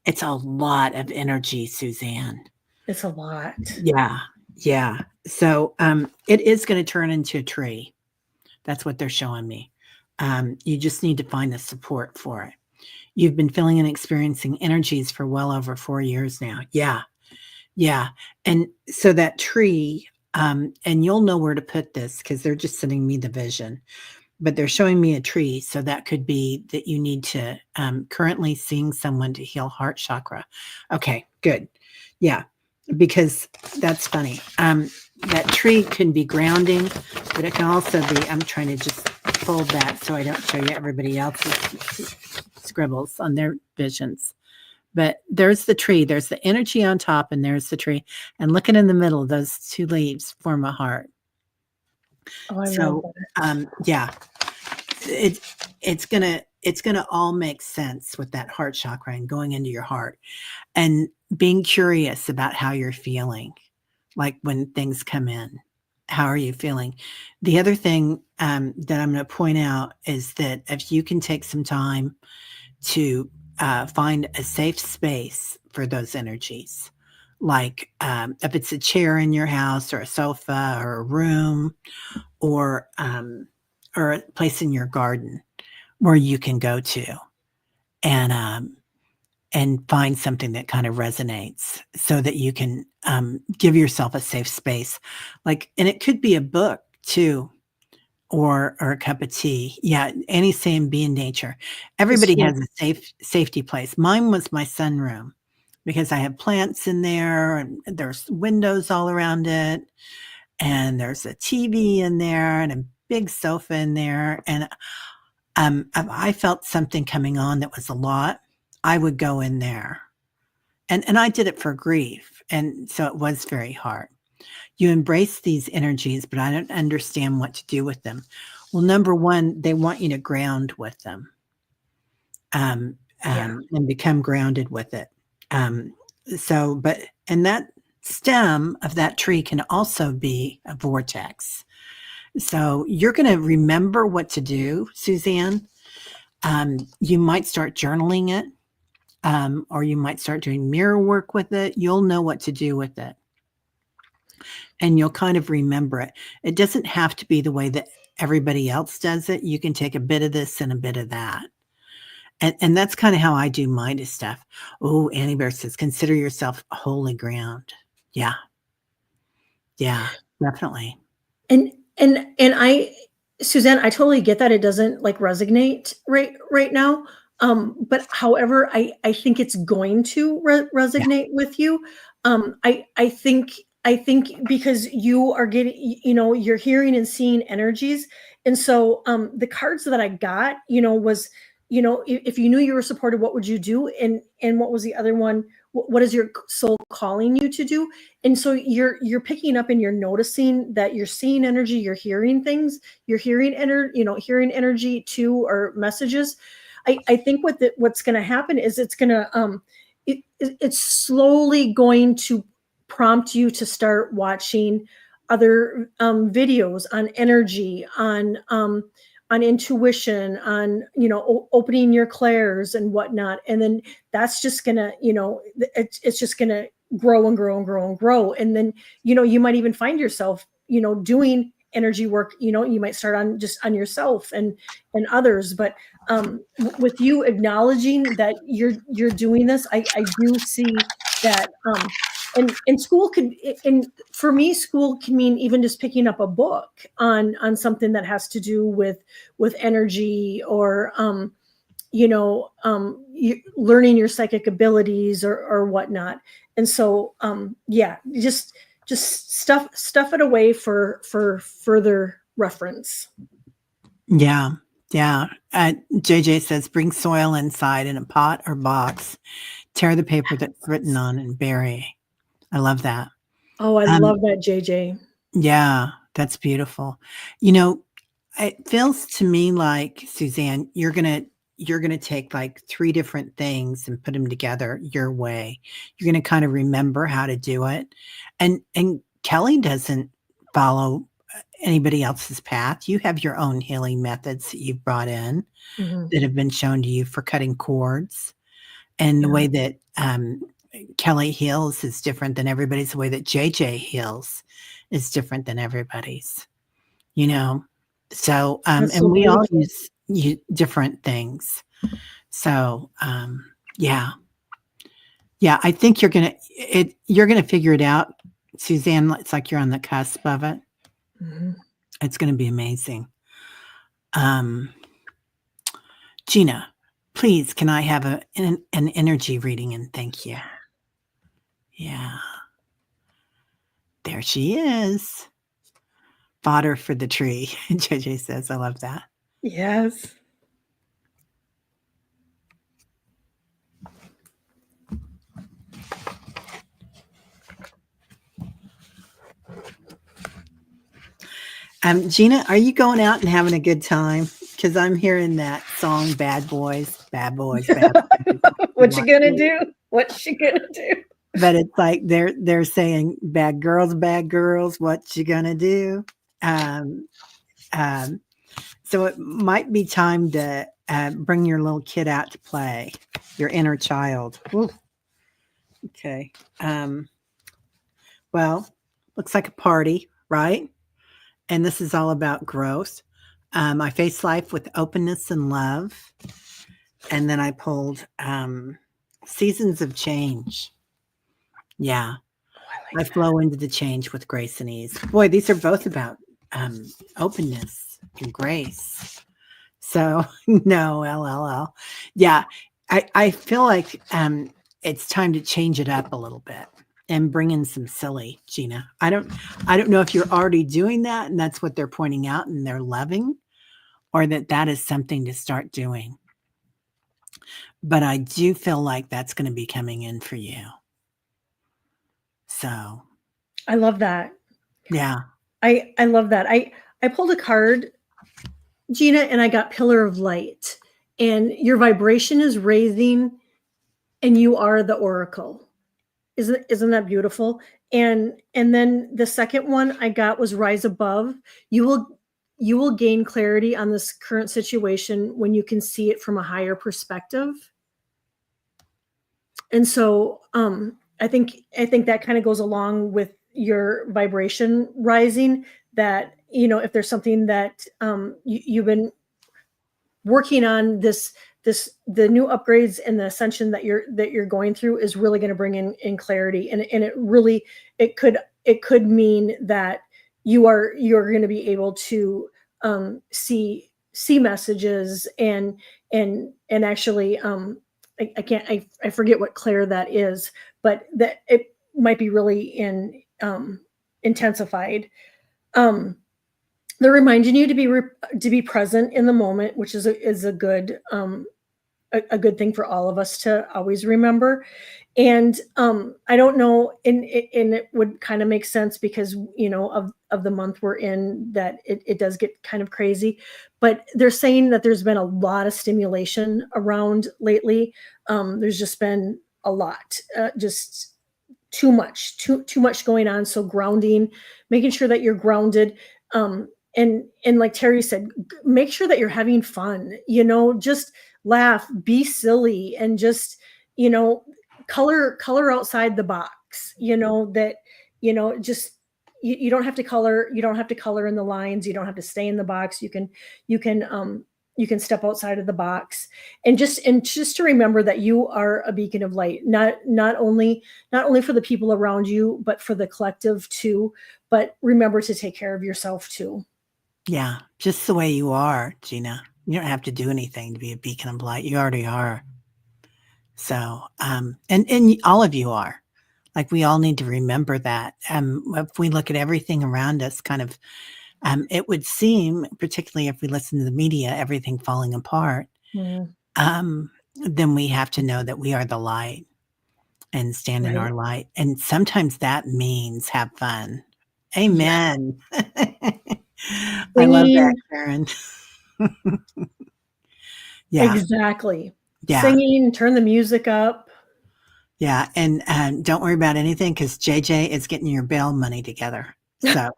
It's a lot of energy, Suzanne. It's a lot. Yeah. Yeah. So it is going to turn into a tree. That's what they're showing me. You just need to find the support for it. You've been feeling and experiencing energies for well over 4 years now. Yeah. Yeah. And so that tree, and you'll know where to put this because they're just sending me the vision, but they're showing me a tree. So that could be that you need to currently seeing someone to heal heart chakra. Okay, good. Yeah, because that's funny. That tree can be grounding, but it can also be, I'm trying to just fold that so I don't show you everybody else's scribbles on their visions. But there's the tree, there's the energy on top, and there's the tree. And looking in the middle, those two leaves form a heart. Oh, I love that. Yeah, it's gonna all make sense with that heart chakra and going into your heart and being curious about how you're feeling, like when things come in. How are you feeling? The other thing that I'm going to point out is that if you can take some time to find a safe space for those energies, like if it's a chair in your house or a sofa or a room or a place in your garden where you can go to and find something that kind of resonates so that you can give yourself a safe space. Like, and it could be a book too, or a cup of tea. Yeah, any same be in nature. Everybody has a safety place. Mine was my sunroom because I have plants in there and there's windows all around it. And there's a TV in there and a big sofa in there. And if I felt something coming on that was a lot, I would go in there. And I did it for grief. And so it was very hard. You embrace these energies, but I don't understand what to do with them. Well, number one, they want you to ground with them and become grounded with it. And that stem of that tree can also be a vortex. So you're going to remember what to do, Suzanne. You might start journaling it, or you might start doing mirror work with it. You'll know what to do with it. And you'll kind of remember it. It doesn't have to be the way that everybody else does it. You can take a bit of this and a bit of that. And that's kind of how I do my stuff. Oh, Annie Bear says, consider yourself holy ground. Yeah. Yeah, definitely. And I, Suzanne, I totally get that it doesn't like resonate right now. But however, I think it's going to resonate with you. I think because you are getting, you're hearing and seeing energies. And so the cards that I got, was, if you knew you were supported, what would you do? And what was the other one? What is your soul calling you to do? And so you're picking up and you're noticing that you're seeing energy, you're hearing things, you're hearing hearing energy too, or messages. I think what's going to happen is it's going to it's slowly going to prompt you to start watching other videos on energy, on intuition, on, opening your clairs and whatnot. And then that's just gonna, it's just gonna grow and grow and grow and grow. And then, you might even find yourself, doing energy work. You might start on just on yourself and others. But with you acknowledging that you're doing this, I do see that. And school could, and for me, school can mean even just picking up a book on something that has to do with energy, or learning your psychic abilities, or whatnot. And so just stuff it away for further reference. Yeah. JJ says, bring soil inside in a pot or box, tear the paper that's written on, and bury. I love that. Oh, I love that, JJ. Yeah, that's beautiful. It feels to me like, Suzanne, you're gonna take like 3 different things and put them together your way. You're gonna kind of remember how to do it. And Kelli doesn't follow anybody else's path. You have your own healing methods that you've brought in that have been shown to you for cutting cords. And the way that Kelli heals is different than everybody's. The way that JJ heals is different than everybody's, So, and so we all beautiful. use different things. So, yeah. I think you're gonna figure it out, Suzanne. It's like you're on the cusp of it. It's gonna be amazing. Gina, please, can I have an energy reading? And thank you. Yeah. There she is. Fodder for the tree. JJ says, I love that. Yes. Gina, are you going out and having a good time? Because I'm hearing that song, Bad Boys, Bad Boys, Bad Boys. What you gonna do? What's she gonna do? But it's like they're saying, bad girls, what you gonna do? So it might be time to bring your little kid out to play, your inner child. Ooh. Okay. Well, looks like a party, right? And this is all about growth. I face life with openness and love. And then I pulled seasons of change. Yeah. I flow into the change with grace and ease. Boy, these are both about openness and grace. So no, LLL. Yeah. I feel like it's time to change it up a little bit and bring in some silly, Gina. I don't know if you're already doing that and that's what they're pointing out and they're loving, or that is something to start doing. But I do feel like that's going to be coming in for you. So I love that. Yeah. I love that. I pulled a card, Gina, and I got Pillar of Light. And your vibration is raising and you are the oracle. Isn't that beautiful? And then the second one I got was Rise Above. You will gain clarity on this current situation when you can see it from a higher perspective. And so I think that kind of goes along with your vibration rising, that, if there's something that you've been working on, the new upgrades and the ascension that you're going through is really going to bring in clarity. And it could mean that you're going to be able to see messages and actually I forget what clair that is, but that it might be really intensified. They're reminding you to be present in the moment, which is a good thing for all of us to always remember. And I don't know, and it would kind of make sense because of the month we're in, that it does get kind of crazy. But they're saying that there's been a lot of stimulation around lately. There's just been a lot, just too much going on. So grounding, making sure that you're grounded. and like Teri said, make sure that you're having fun, just laugh, be silly, and just, color outside the box, that, just, you don't have to color, in the lines. You don't have to stay in the box. You can step outside of the box, and just to remember that you are a beacon of light, not only for the people around you, but for the collective too. But remember to take care of yourself too. Yeah, just the way you are, Gina. You don't have to do anything to be a beacon of light. You already are. So, and all of you are. Like, we all need to remember that. If we look at everything around us, kind of, it would seem, particularly if we listen to the media, everything falling apart. Then we have to know that we are the light and stand in our light. And sometimes that means have fun. Amen. Yeah. I love that, Karen. Yeah. Exactly. Yeah. Singing, turn the music up. Yeah. And don't worry about anything, because JJ is getting your bail money together. So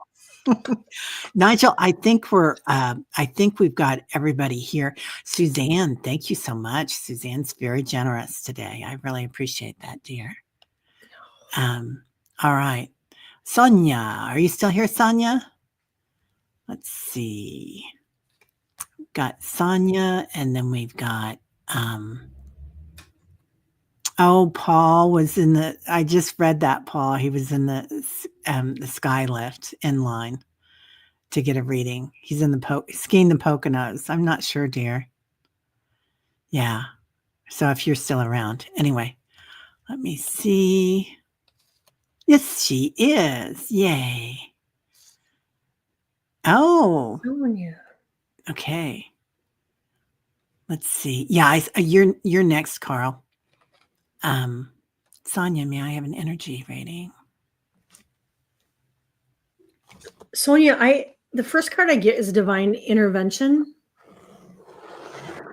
Nigel, I think we've got everybody here. Suzanne, thank you so much. Suzanne's very generous today. I really appreciate that, dear. All right. Sonia, are you still here, Sonia? Let's see. Got Sonia, and then we've got Paul was in I just read that, Paul. He was in the sky lift in line to get a reading. He's in skiing the Poconos. I'm not sure, dear. Yeah. So if you're still around. Anyway, let me see. Yes, she is. Yay. Oh. Okay. Let's see. Yeah, you're next, Carl. Sonia, may I have an energy rating? Sonia, the first card I get is Divine Intervention.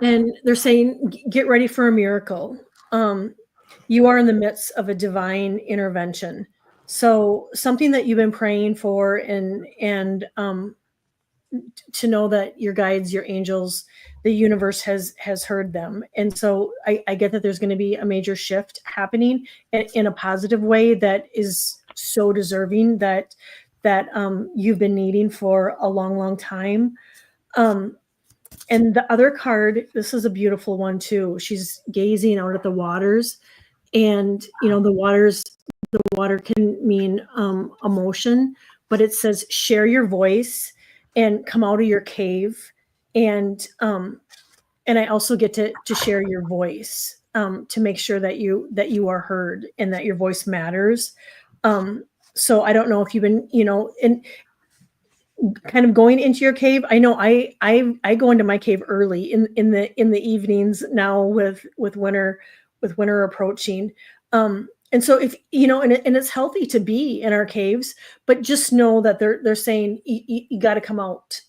And they're saying, get ready for a miracle. You are in the midst of a divine intervention. So something that you've been praying for, and to know that your guides, your angels, the universe has heard them. And so I get that there's going to be a major shift happening in a positive way that is so deserving, that you've been needing for a long, long time. And the other card, this is a beautiful one too. She's gazing out at the waters, and the water can mean emotion, but it says share your voice and come out of your cave. And I also get to share your voice, to make sure that you are heard and that your voice matters. So I don't know if you've been, and kind of going into your cave. I know I go into my cave early in the evenings now, with winter approaching. And so if and it's healthy to be in our caves, but just know that they're saying you got to come out,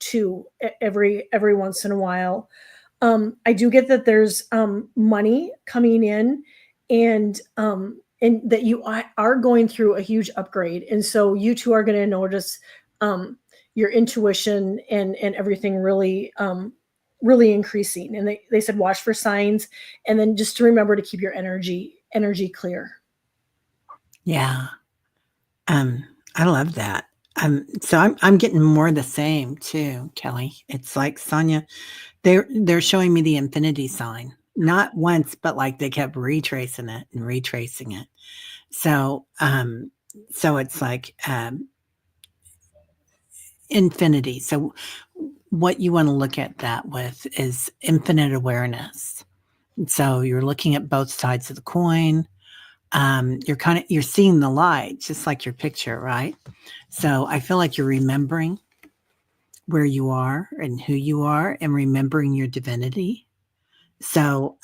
too, every once in a while. I do get that there's money coming in, and that you are going through a huge upgrade, and so you two are going to notice your intuition and everything really really increasing. And they said watch for signs, and then just to remember to keep your energy clear. Yeah. I love that. So I'm getting more of the same too, Kelly. It's like Sonia, they're showing me the infinity sign, not once, but like they kept retracing it and retracing it. So it's like infinity. So what you want to look at that with is infinite awareness. So you're looking at both sides of the coin. You're seeing the light, just like your picture, right? So I feel like you're remembering where you are and who you are, and remembering your divinity. So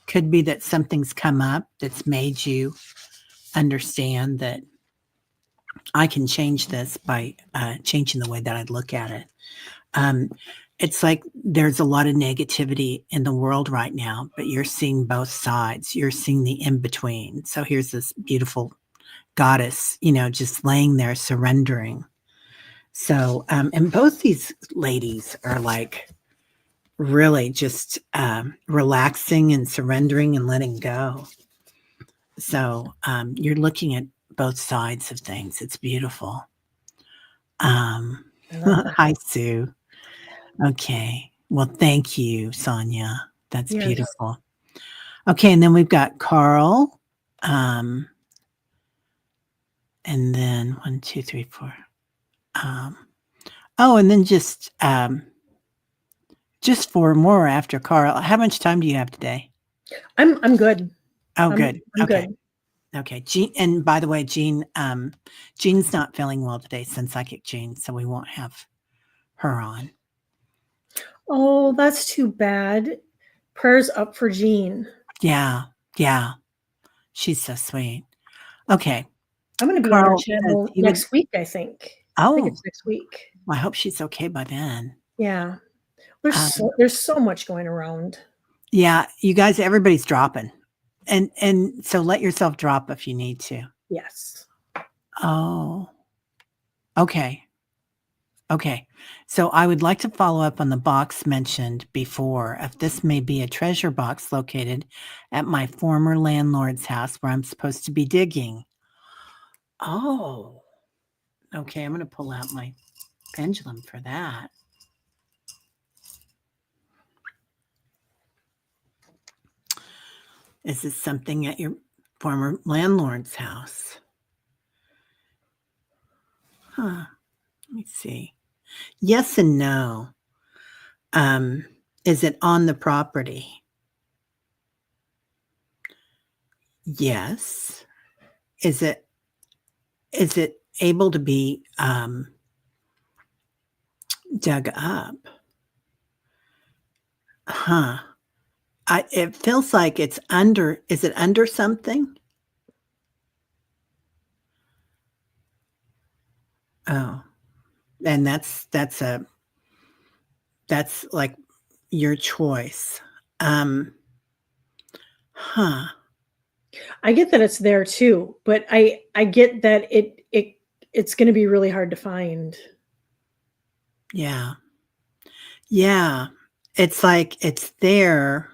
could be that something's come up that's made you understand that I can change this by changing the way that I look at it. It's like there's a lot of negativity in the world right now, but you're seeing both sides. You're seeing the in-between. So here's this beautiful goddess, just laying there surrendering. So, and both these ladies are like really just relaxing and surrendering and letting go. So, you're looking at both sides of things. It's beautiful. I love that. Hi, Sue. Okay. Well, thank you, Sonia. That's Yes. beautiful. Okay, and then we've got Carl. And then 1, 2, 3, 4. And then just 4 more after Carl. How much time do you have today? I'm good. Oh, good. I'm Okay. good. Okay. Jean, and by the way, Jean's not feeling well today, since Psychic Jean, so we won't have her on. Oh, that's too bad. Prayers up for Jean. Yeah. Yeah. She's so sweet. Okay. I'm going to be on her channel next week, I think. I think it's next week. Well, I hope she's okay by then. Yeah. There's so much going around. Yeah, you guys, everybody's dropping. And so let yourself drop if you need to. Yes. Oh. Okay. Okay. So I would like to follow up on the box mentioned before. If this may be a treasure box located at my former landlord's house where I'm supposed to be digging. Oh. Okay, I'm going to pull out my pendulum for that. Is this something at your former landlord's house? Huh. Let me see. Yes and no. Is it on the property? Yes. Is it able to be dug up? Huh. It feels like it's under. Is it under something? Oh, and that's like your choice. Huh. I get that it's there too, but I get that it's going to be really hard to find. Yeah. Yeah. It's like it's there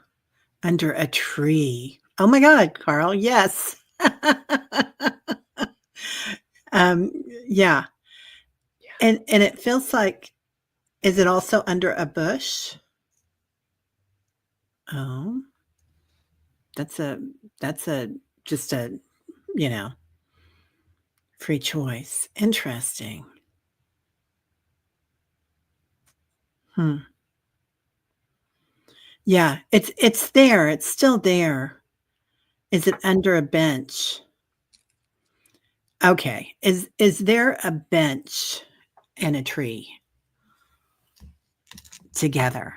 under a tree. Oh my God, Carl. Yes. Yeah. And it feels like, is it also under a bush? Oh, that's just a, free choice. Interesting. Yeah, it's there. It's still there. Is it under a bench? Okay. Is there a bench and a tree together,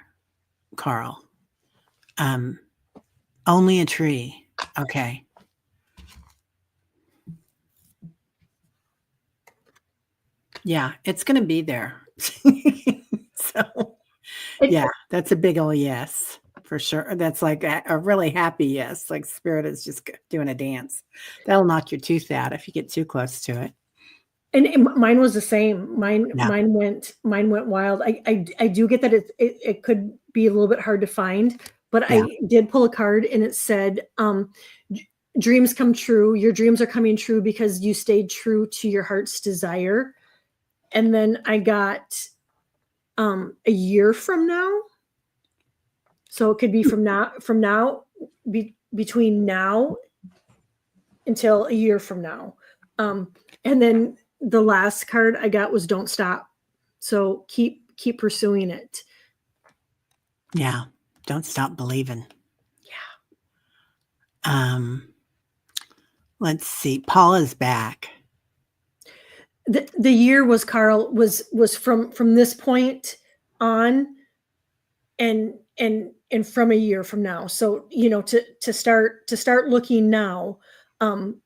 Carl? Only a tree. Okay. Yeah, it's going to be there. So, yeah, that's a big old yes, for sure. That's like a really happy yes, like spirit is just doing a dance. That'll knock your tooth out if you get too close to it. And mine was the same. Mine went wild. I do get that it could be a little bit hard to find, but I did pull a card and it said, dreams come true. Your dreams are coming true because you stayed true to your heart's desire. And then I got a year from now. So it could be between now until a year from now. And then the last card I got was don't stop. So keep pursuing it. Yeah. Don't stop believing. Yeah. Let's see. Paula's back. The year was, Carl, was from this point on and from a year from now. So, to start looking now, and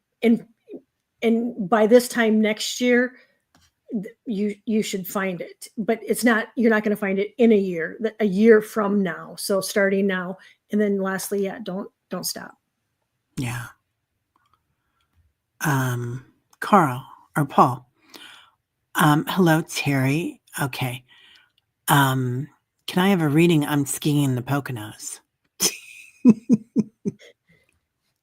by this time next year, you should find it, but you're not going to find it in a year from now. So starting now, and then lastly, don't stop. Carl or Paul, Hello, Teri. Okay. Can I have a reading? I'm skiing in the Poconos.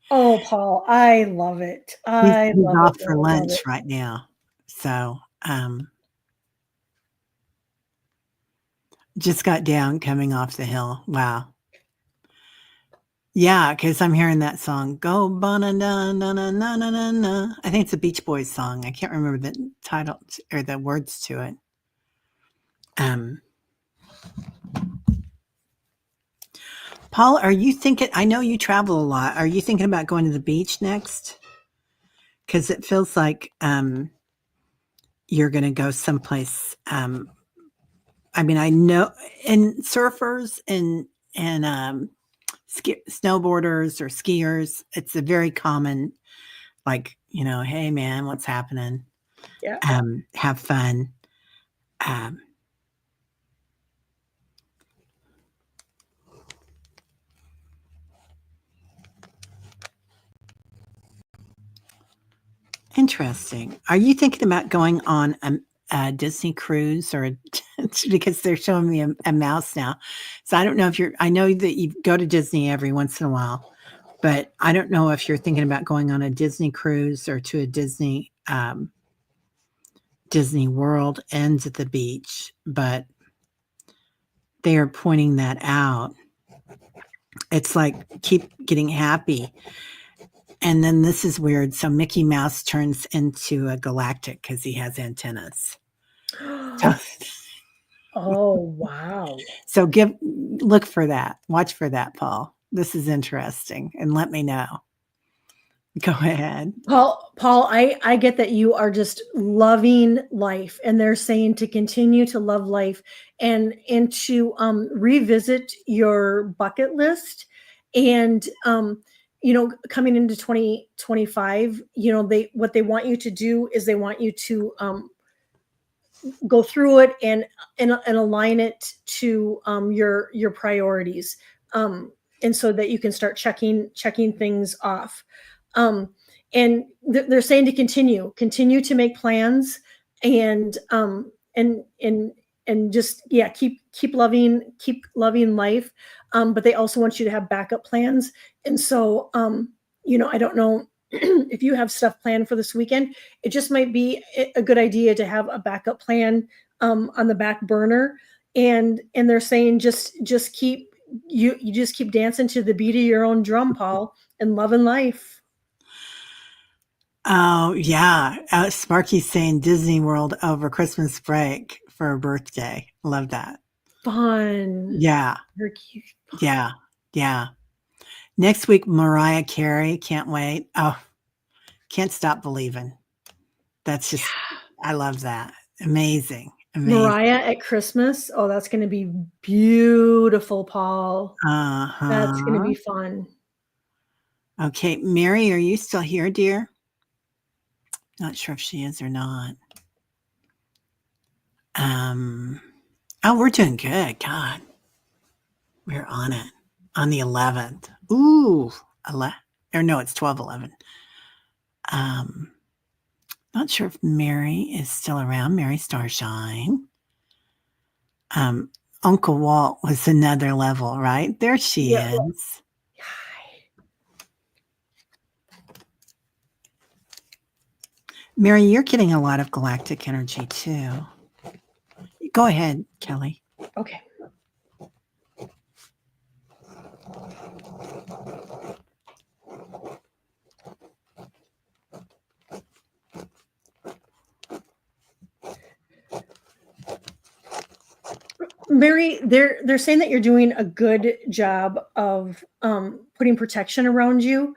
Oh, Paul, I love it. I He's love it. off for Love it, love lunch it. right now. So, just got down coming off the hill. Wow. Yeah, because I'm hearing that song, Go Ba-na-na-na-na-na-na-na. I think it's a Beach Boys song. I can't remember the title or the words to it. Paul, are you thinking, I know you travel a lot. Are you thinking about going to the beach next? Because it feels like you're going to go someplace. I mean, I know, and surfers and snowboarders or skiers, it's a very common, like, hey man, what's happening? Yeah. Have fun. Interesting. Are you thinking about going on a Disney cruise or because they're showing me a mouse now? So I don't know if I know that you go to Disney every once in a while, but I don't know if you're thinking about going on a Disney cruise or to a Disney World and at the beach, but they are pointing that out. It's like keep getting happy. And then this is weird. So Mickey Mouse turns into a galactic because he has antennas. Oh, wow. So look for that. Watch for that, Paul. This is interesting. And let me know. Go ahead. Paul, I get that you are just loving life, and they're saying to continue to love life and to revisit your bucket list. And coming into 2025, what they want you to do is they want you to go through it and align it to your priorities, and so that you can start checking things off. And they're saying to continue to make plans, and just keep loving life. But they also want you to have backup plans. And so I don't know if you have stuff planned for this weekend. It just might be a good idea to have a backup plan on the back burner. And they're saying just keep you just keep dancing to the beat of your own drum, Paul, and loving life. Oh, yeah. Sparky's saying Disney World over Christmas break for a birthday. Love that. Fun. Yeah. Yeah. Yeah. Next week, Mariah Carey. Can't wait. Oh, can't stop believing. That's just, I love that. Amazing. Mariah at Christmas. Oh, that's going to be beautiful, Paul. That's going to be fun. Okay. Mary, are you still here, dear? Not sure if she is or not. Oh, we're doing good. God. We're on it. On the 11th. Ooh. No, it's 12/11. Not sure if Mary is still around. Mary Starshine. Uncle Walt was another level, right? There she is. Mary, you're getting a lot of galactic energy too. Go ahead, Kelli. Okay. Mary, they're saying that you're doing a good job of putting protection around you.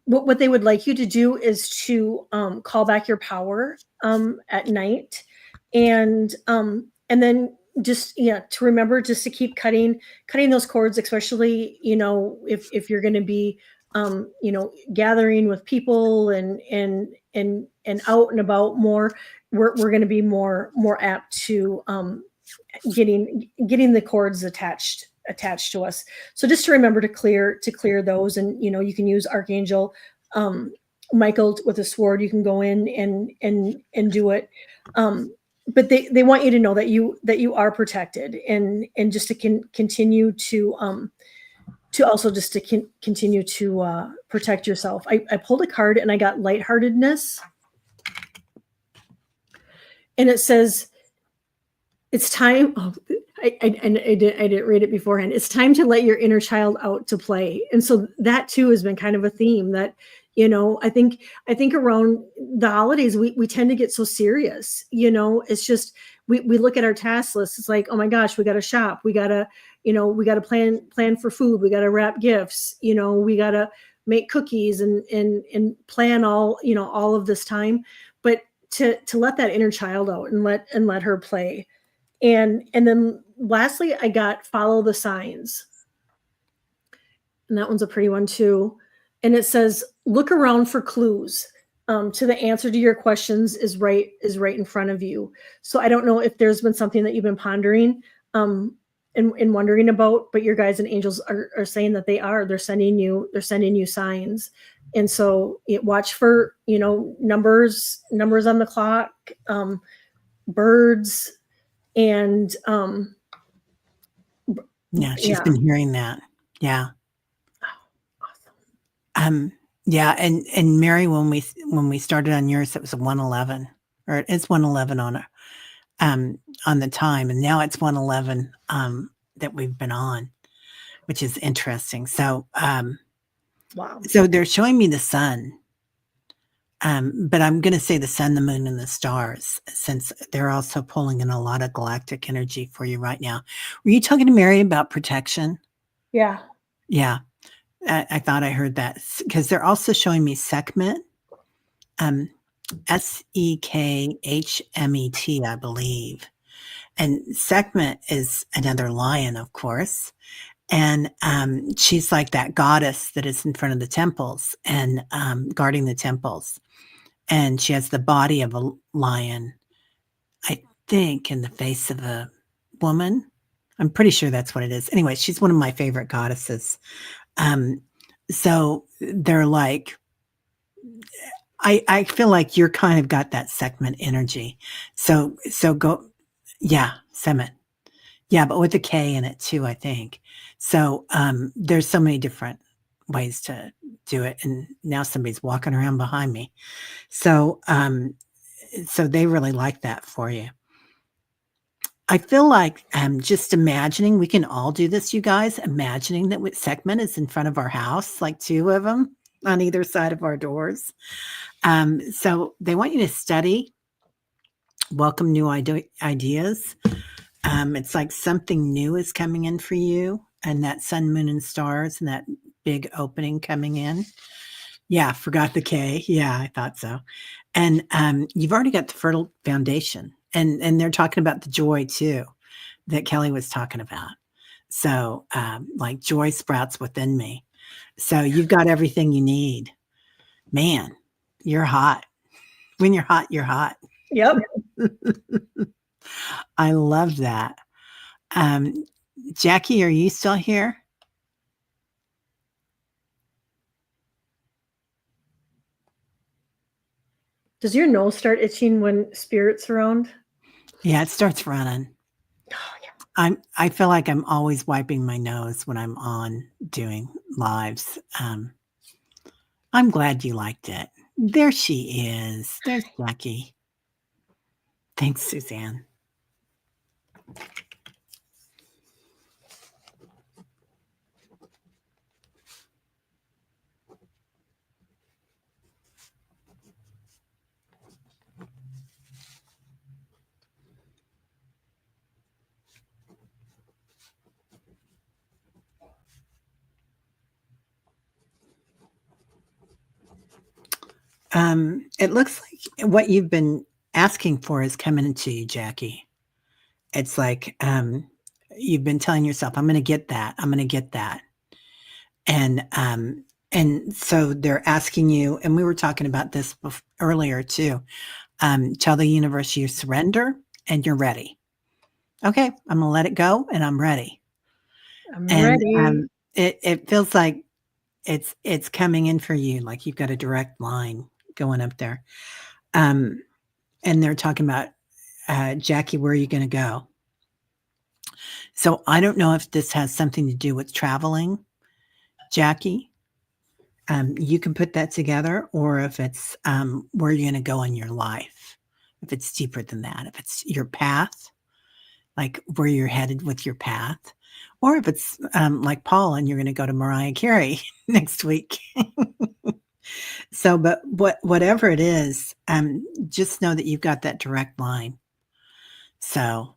What they would like you to do is to call back your power at night, and then just to remember just to keep cutting those cords, especially if you're going to be gathering with people and out and about more. We're going to be more apt to getting the cords attached to us. So just to remember to clear those, and you can use Archangel Michael with a sword. You can go in and do it. but they want you to know that you are protected, and just to continue to also just to continue to protect yourself. I pulled a card and I got lightheartedness, and it says it's time. Oh, I didn't read it beforehand. It's time to let your inner child out to play. And so that too has been kind of a theme that, I think around the holidays, we tend to get so serious, it's just, we look at our task list. It's like, oh my gosh, we got to shop. We got to, we got to plan for food. We got to wrap gifts, we got to make cookies and plan all of this time. But to let that inner child out and let her play. And then lastly, I got follow the signs. And that one's a pretty one too. And it says, look around for clues to the answer to your questions is right in front of you. So I don't know if there's been something that you've been pondering and wondering about, but your guides and angels are saying that they're sending you signs. And so watch for, numbers on the clock, birds, and she's been hearing that. Yeah. Oh, awesome. Yeah, and Mary, when we started on yours, it was a 111, or it's 111 on the time, and now it's 111 that we've been on, which is interesting. So wow. So they're showing me the sun. But I'm going to say the sun, the moon, and the stars, since they're also pulling in a lot of galactic energy for you right now. Were you talking to Mary about protection? Yeah. Yeah. I thought I heard that, because they're also showing me Sekhmet, Sekhmet, I believe. And Sekhmet is another lion, of course. And she's like that goddess that is in front of the temples and guarding the temples. And she has the body of a lion, I think, in the face of a woman. I'm pretty sure that's what it is. Anyway, she's one of my favorite goddesses. So they're like, I feel like you're kind of got that Sekhmet energy. So go, yeah, Sekhmet. Yeah, but with a K in it too, I think. So there's so many different ways to do it. And now somebody's walking around behind me. So so they really like that for you. I feel like just imagining, we can all do this, you guys, imagining that Sekhmet is in front of our house, like two of them on either side of our doors. So they want you to study, welcome new ideas. It's like something new is coming in for you, and that sun, moon, and stars, and that big opening coming in. Yeah, forgot the K. Yeah, I thought so. And you've already got the fertile foundation, and they're talking about the joy too, that Kelli was talking about. So like joy sprouts within me. So you've got everything you need. Man, you're hot. When you're hot, you're hot. Yep. I love that. Jackie, are you still here? Does your nose start itching when spirit's around? Yeah, it starts running. Oh, yeah. I feel like I'm always wiping my nose when I'm on doing lives. I'm glad you liked it. There she is. There's Jackie. Thanks, Suzanne. It looks like what you've been asking for is coming into you, Jackie. It's like you've been telling yourself, I'm going to get that. I'm going to get that. And so they're asking you, and we were talking about this earlier too, tell the universe you surrender and you're ready. Okay, I'm going to let it go and I'm ready. I'm ready. It feels like it's coming in for you, like you've got a direct line going up there. And they're talking about Jackie, where are you going to go? So I don't know if this has something to do with traveling, Jackie. You can put that together, or if it's where you're going to go in your life, if it's deeper than that, if it's your path, like where you're headed with your path, or if it's like Paul and you're going to go to Mariah Carey next week. So, but whatever it is, just know that you've got that direct line. So,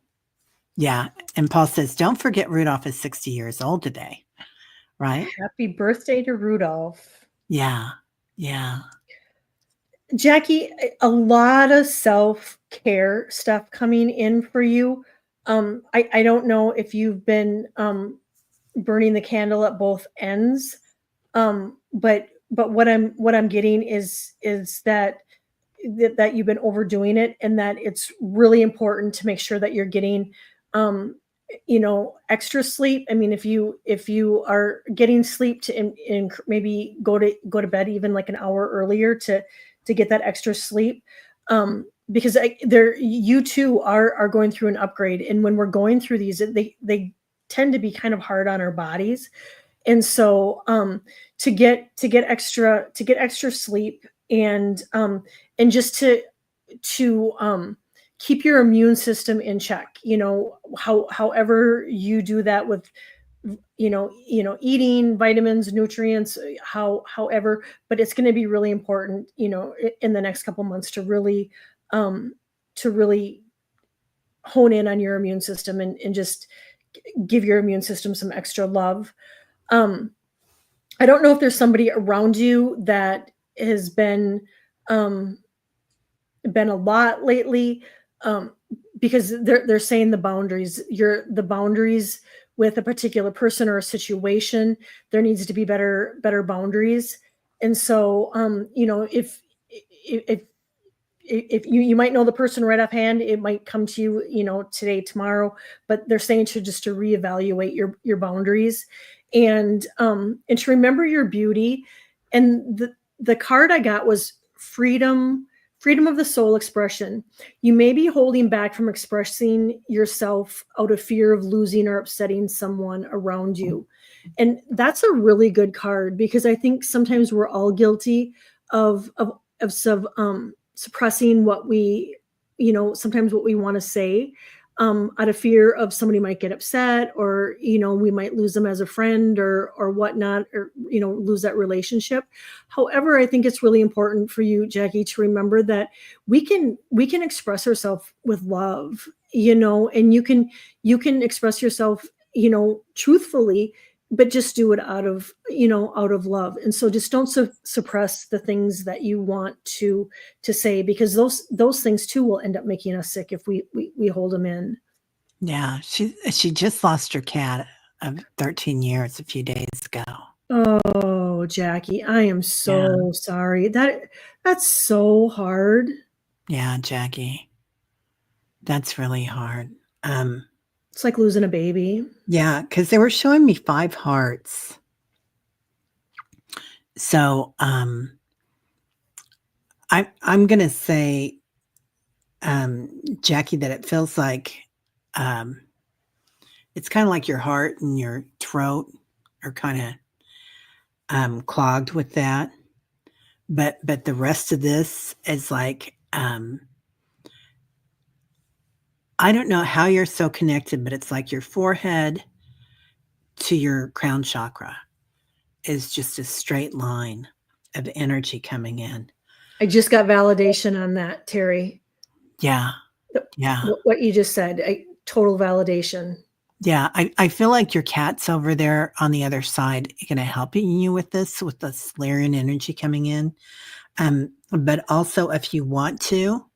yeah. And Paul says, don't forget Rudolph is 60 years old today, right? Happy birthday to Rudolph. Yeah. Yeah. Jackie, a lot of self-care stuff coming in for you. I don't know if you've been burning the candle at both ends. But what I'm getting is that you've been overdoing it, and that it's really important to make sure that you're getting extra sleep. I mean, if you are getting sleep, to maybe go to bed even like an hour earlier to get that extra sleep, because you too are going through an upgrade, and when we're going through these, they tend to be kind of hard on our bodies. And so to get extra sleep, and just to keep your immune system in check, however you do that, with eating vitamins, nutrients, however, but it's going to be really important, in the next couple months, to really hone in on your immune system, and just give your immune system some extra love. I don't know if there's somebody around you that has been a lot lately, because they're saying the boundaries with a particular person or a situation. There needs to be better boundaries. And so, if you might know the person right offhand, it might come to you, today, tomorrow, but they're saying to reevaluate your boundaries, and to remember your beauty. And the card I got was freedom of the soul expression. You may be holding back from expressing yourself out of fear of losing or upsetting someone around you. And that's a really good card, because I think sometimes we're all guilty of suppressing what we, sometimes what we want to say, out of fear of somebody might get upset, or, we might lose them as a friend, or whatnot, or, lose that relationship. However, I think it's really important for you, Jackie, to remember that we can express ourselves with love, and you can express yourself, truthfully, but just do it out of love. And so just don't suppress the things that you want to say, because those things too will end up making us sick if we hold them in. Yeah. She just lost her cat of 13 years a few days ago. Oh, Jackie, I am so sorry. That's so hard. Yeah, Jackie. That's really hard. It's like losing a baby. Yeah, because they were showing me 5 hearts. So I'm gonna say, Jackie, that it feels like it's kind of like your heart and your throat are kind of clogged with that. But the rest of this is like, I don't know how you're so connected, but it's like your forehead to your crown chakra is just a straight line of energy coming in. I just got validation on that, Teri. Yeah. Yeah. What you just said, total validation. Yeah. I feel like your cat's over there on the other side going to help you with this Lyrian energy coming in. But also, if you want to,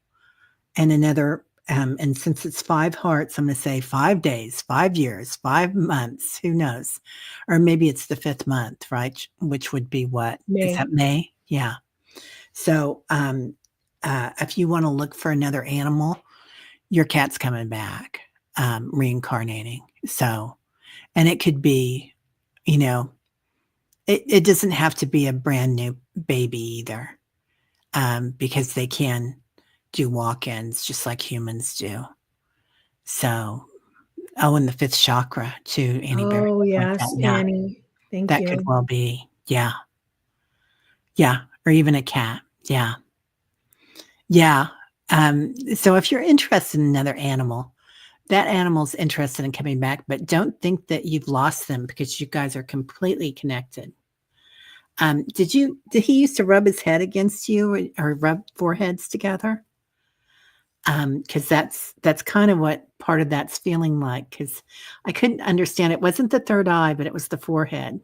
and another, and since it's 5 hearts, I'm going to say 5 days, 5 years, 5 months, who knows? Or maybe it's the 5th month, right? Which would be what? May. Is that May? Yeah. So if you want to look for another animal, your cat's coming back, reincarnating. So, and it could be, it doesn't have to be a brand new baby either, because they can do walk-ins just like humans do. So, oh, and the fifth chakra too, Annie Berry. Oh, Like that. yes, Yeah, Annie. Thank that could you. well be. Yeah. Yeah. Or even a cat. Yeah. Yeah. So if you're interested in another animal, that animal's interested in coming back, but don't think that you've lost them because you guys are completely connected. Did he used to rub his head against you or rub foreheads together? Because that's kind of what part of that's feeling like, because I couldn't understand. It wasn't the third eye, but it was the forehead.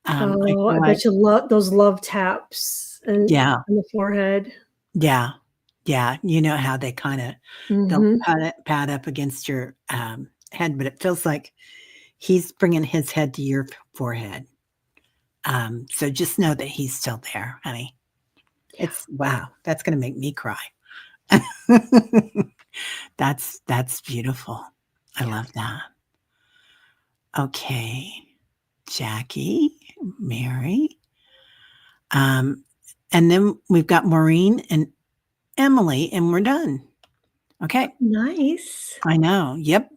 I Oh, feel I like, bet you love those love taps and yeah, on the forehead. yeah, yeah. You know how they'll Mhm. pat up against your head, but it feels like he's bringing his head to your forehead. So just know that he's still there, honey. Yeah. Wow, that's going to make me cry. That's beautiful. I Yeah. love that. Okay. Jackie, Mary. And then we've got Maureen and Emily, and we're done. Okay. Nice. I know. Yep.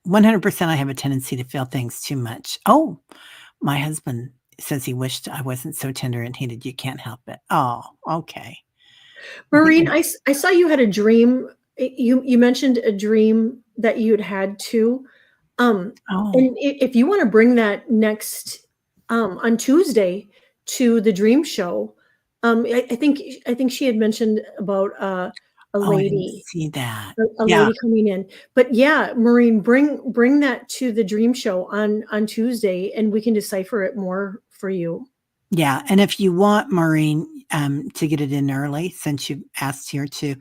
100% I have a tendency to feel things too much. Oh, my husband says he wished I wasn't so tender and heated. You can't help it. Oh, okay. I think Maureen, I saw you had a dream. You mentioned a dream that you'd had too. oh, And if you want to bring that next on Tuesday to the dream show, I think she had mentioned about a oh, I didn't lady, see that. a Yeah. lady coming in. But yeah, Maureen, bring that to the dream show on Tuesday, and we can decipher it more for you. Yeah. And if you want Maureen to get it in early, since you asked here to,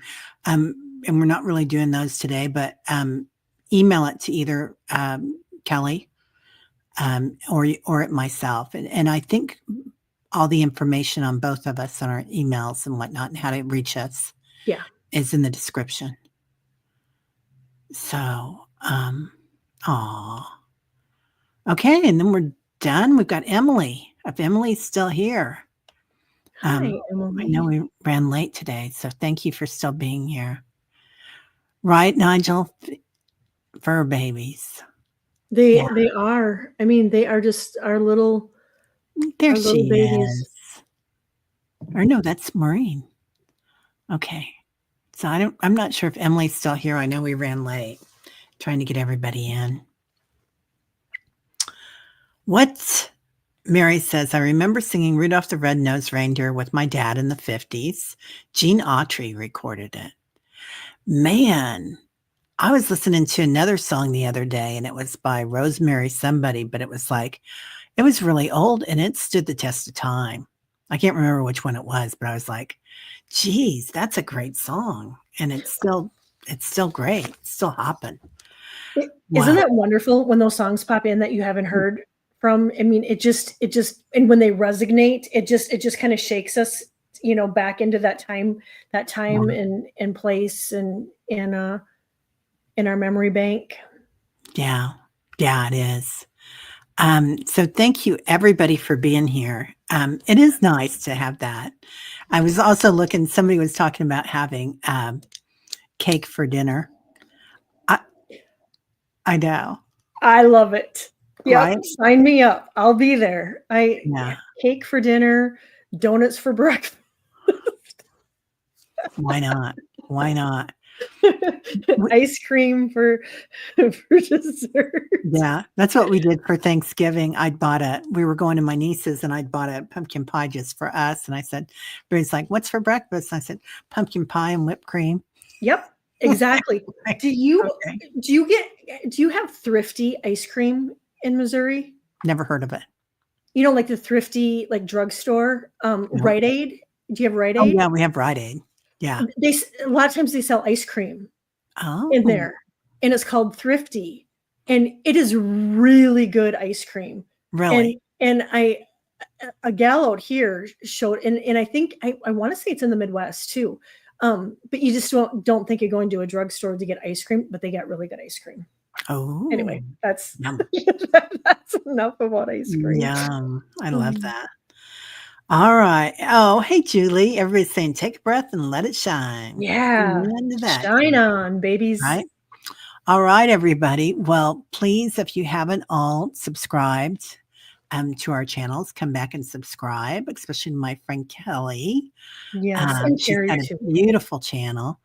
and we're not really doing those today, but email it to either Kelly or at myself. And I think all the information on both of us on our emails and whatnot and how to reach us Yeah. is in the description. So, aw. Okay, and then we're done. We've got Emily. If Emily's still here. Hi, I know Emily. we ran late today, so thank you for still being here. Right, Nigel? Fur babies. Yeah, They are. I mean, they are just there our little she babies. is. Or no, that's Maureen. Okay. So I'm not sure if Emily's still here. I know we ran late trying to get everybody in. What Mary says, I remember singing Rudolph the Red-Nosed Reindeer with my dad in the 50s. Gene Autry recorded it. Man, I was listening to another song the other day, and it was by Rosemary somebody, but it was really old, and it stood the test of time. I can't remember which one it was, but I was like, geez, that's a great song. And it's still great. It's still hopping. Isn't Wow. that wonderful when those songs pop in that you haven't heard from? I mean, and when they resonate, it just kind of shakes us, back into that time and place and in our memory bank. Yeah. Yeah, it is. So thank you everybody for being here. It is nice to have that. I was also looking, somebody was talking about having cake for dinner. I know, I love it. Yep, right? sign me up. I'll be there. Yeah. Cake for dinner, donuts for breakfast. Why not? Why not? Ice cream for for dessert. Yeah, that's what we did for Thanksgiving. We were going to my niece's and I'd bought a pumpkin pie just for us. And I said, everybody's like, what's for breakfast? And I said, pumpkin pie and whipped cream. Yep, exactly. Like, Do you okay. do you have Thrifty ice cream in Missouri? Never heard of it. Like the Thrifty like drugstore, No. Rite Aid? Do you have Rite Oh Aid? yeah, we have Rite Aid. Yeah. A lot of times they sell ice cream in Oh, there, and it's called Thrifty, and it is really good ice cream. And really? a gal out here showed, and I think I want to say it's in the Midwest too. But you just don't think you're going to a drugstore to get ice cream, but they got really good ice cream. Oh, Anyway, that's yum. that's enough about ice cream. Yum. I love Um, that. All right. Oh, hey, Julie. Everybody's saying, take a breath and let it shine. Yeah. Amen to that. Shine on, babies. Right. All right, everybody. Well, please, if you haven't all subscribed to our channels, come back and subscribe, especially my friend Kelly. Yes. And She's Teri got a too. beautiful channel.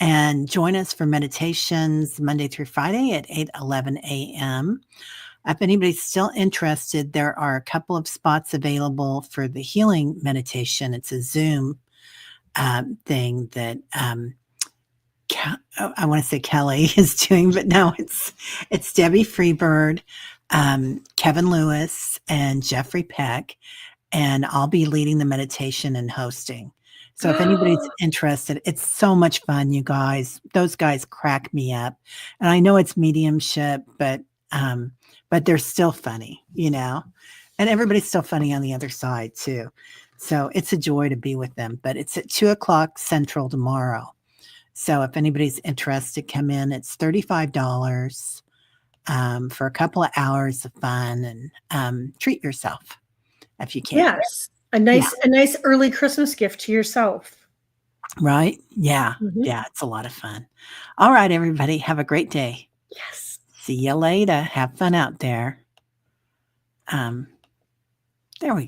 And join us for meditations Monday through Friday at 8:11 a.m. If anybody's still interested, there are a couple of spots available for the healing meditation. It's a Zoom thing that I want to say Kelly is doing, but no, it's Debbie Freebird, Kevin Lewis, and Jeffrey Peck, and I'll be leading the meditation and hosting. So if anybody's interested, it's so much fun, you guys. Those guys crack me up, and I know it's mediumship, but they're still funny, and everybody's still funny on the other side too. So it's a joy to be with them. But it's at 2:00 Central tomorrow. So if anybody's interested, come in. It's $35 for a couple of hours of fun, and treat yourself if you can. Yes. A Yeah. nice early Christmas gift to yourself. Right? Yeah. Mhm. Yeah. It's a lot of fun. All right, everybody. Have a great day. Yes. See you later. Have fun out there. There we go.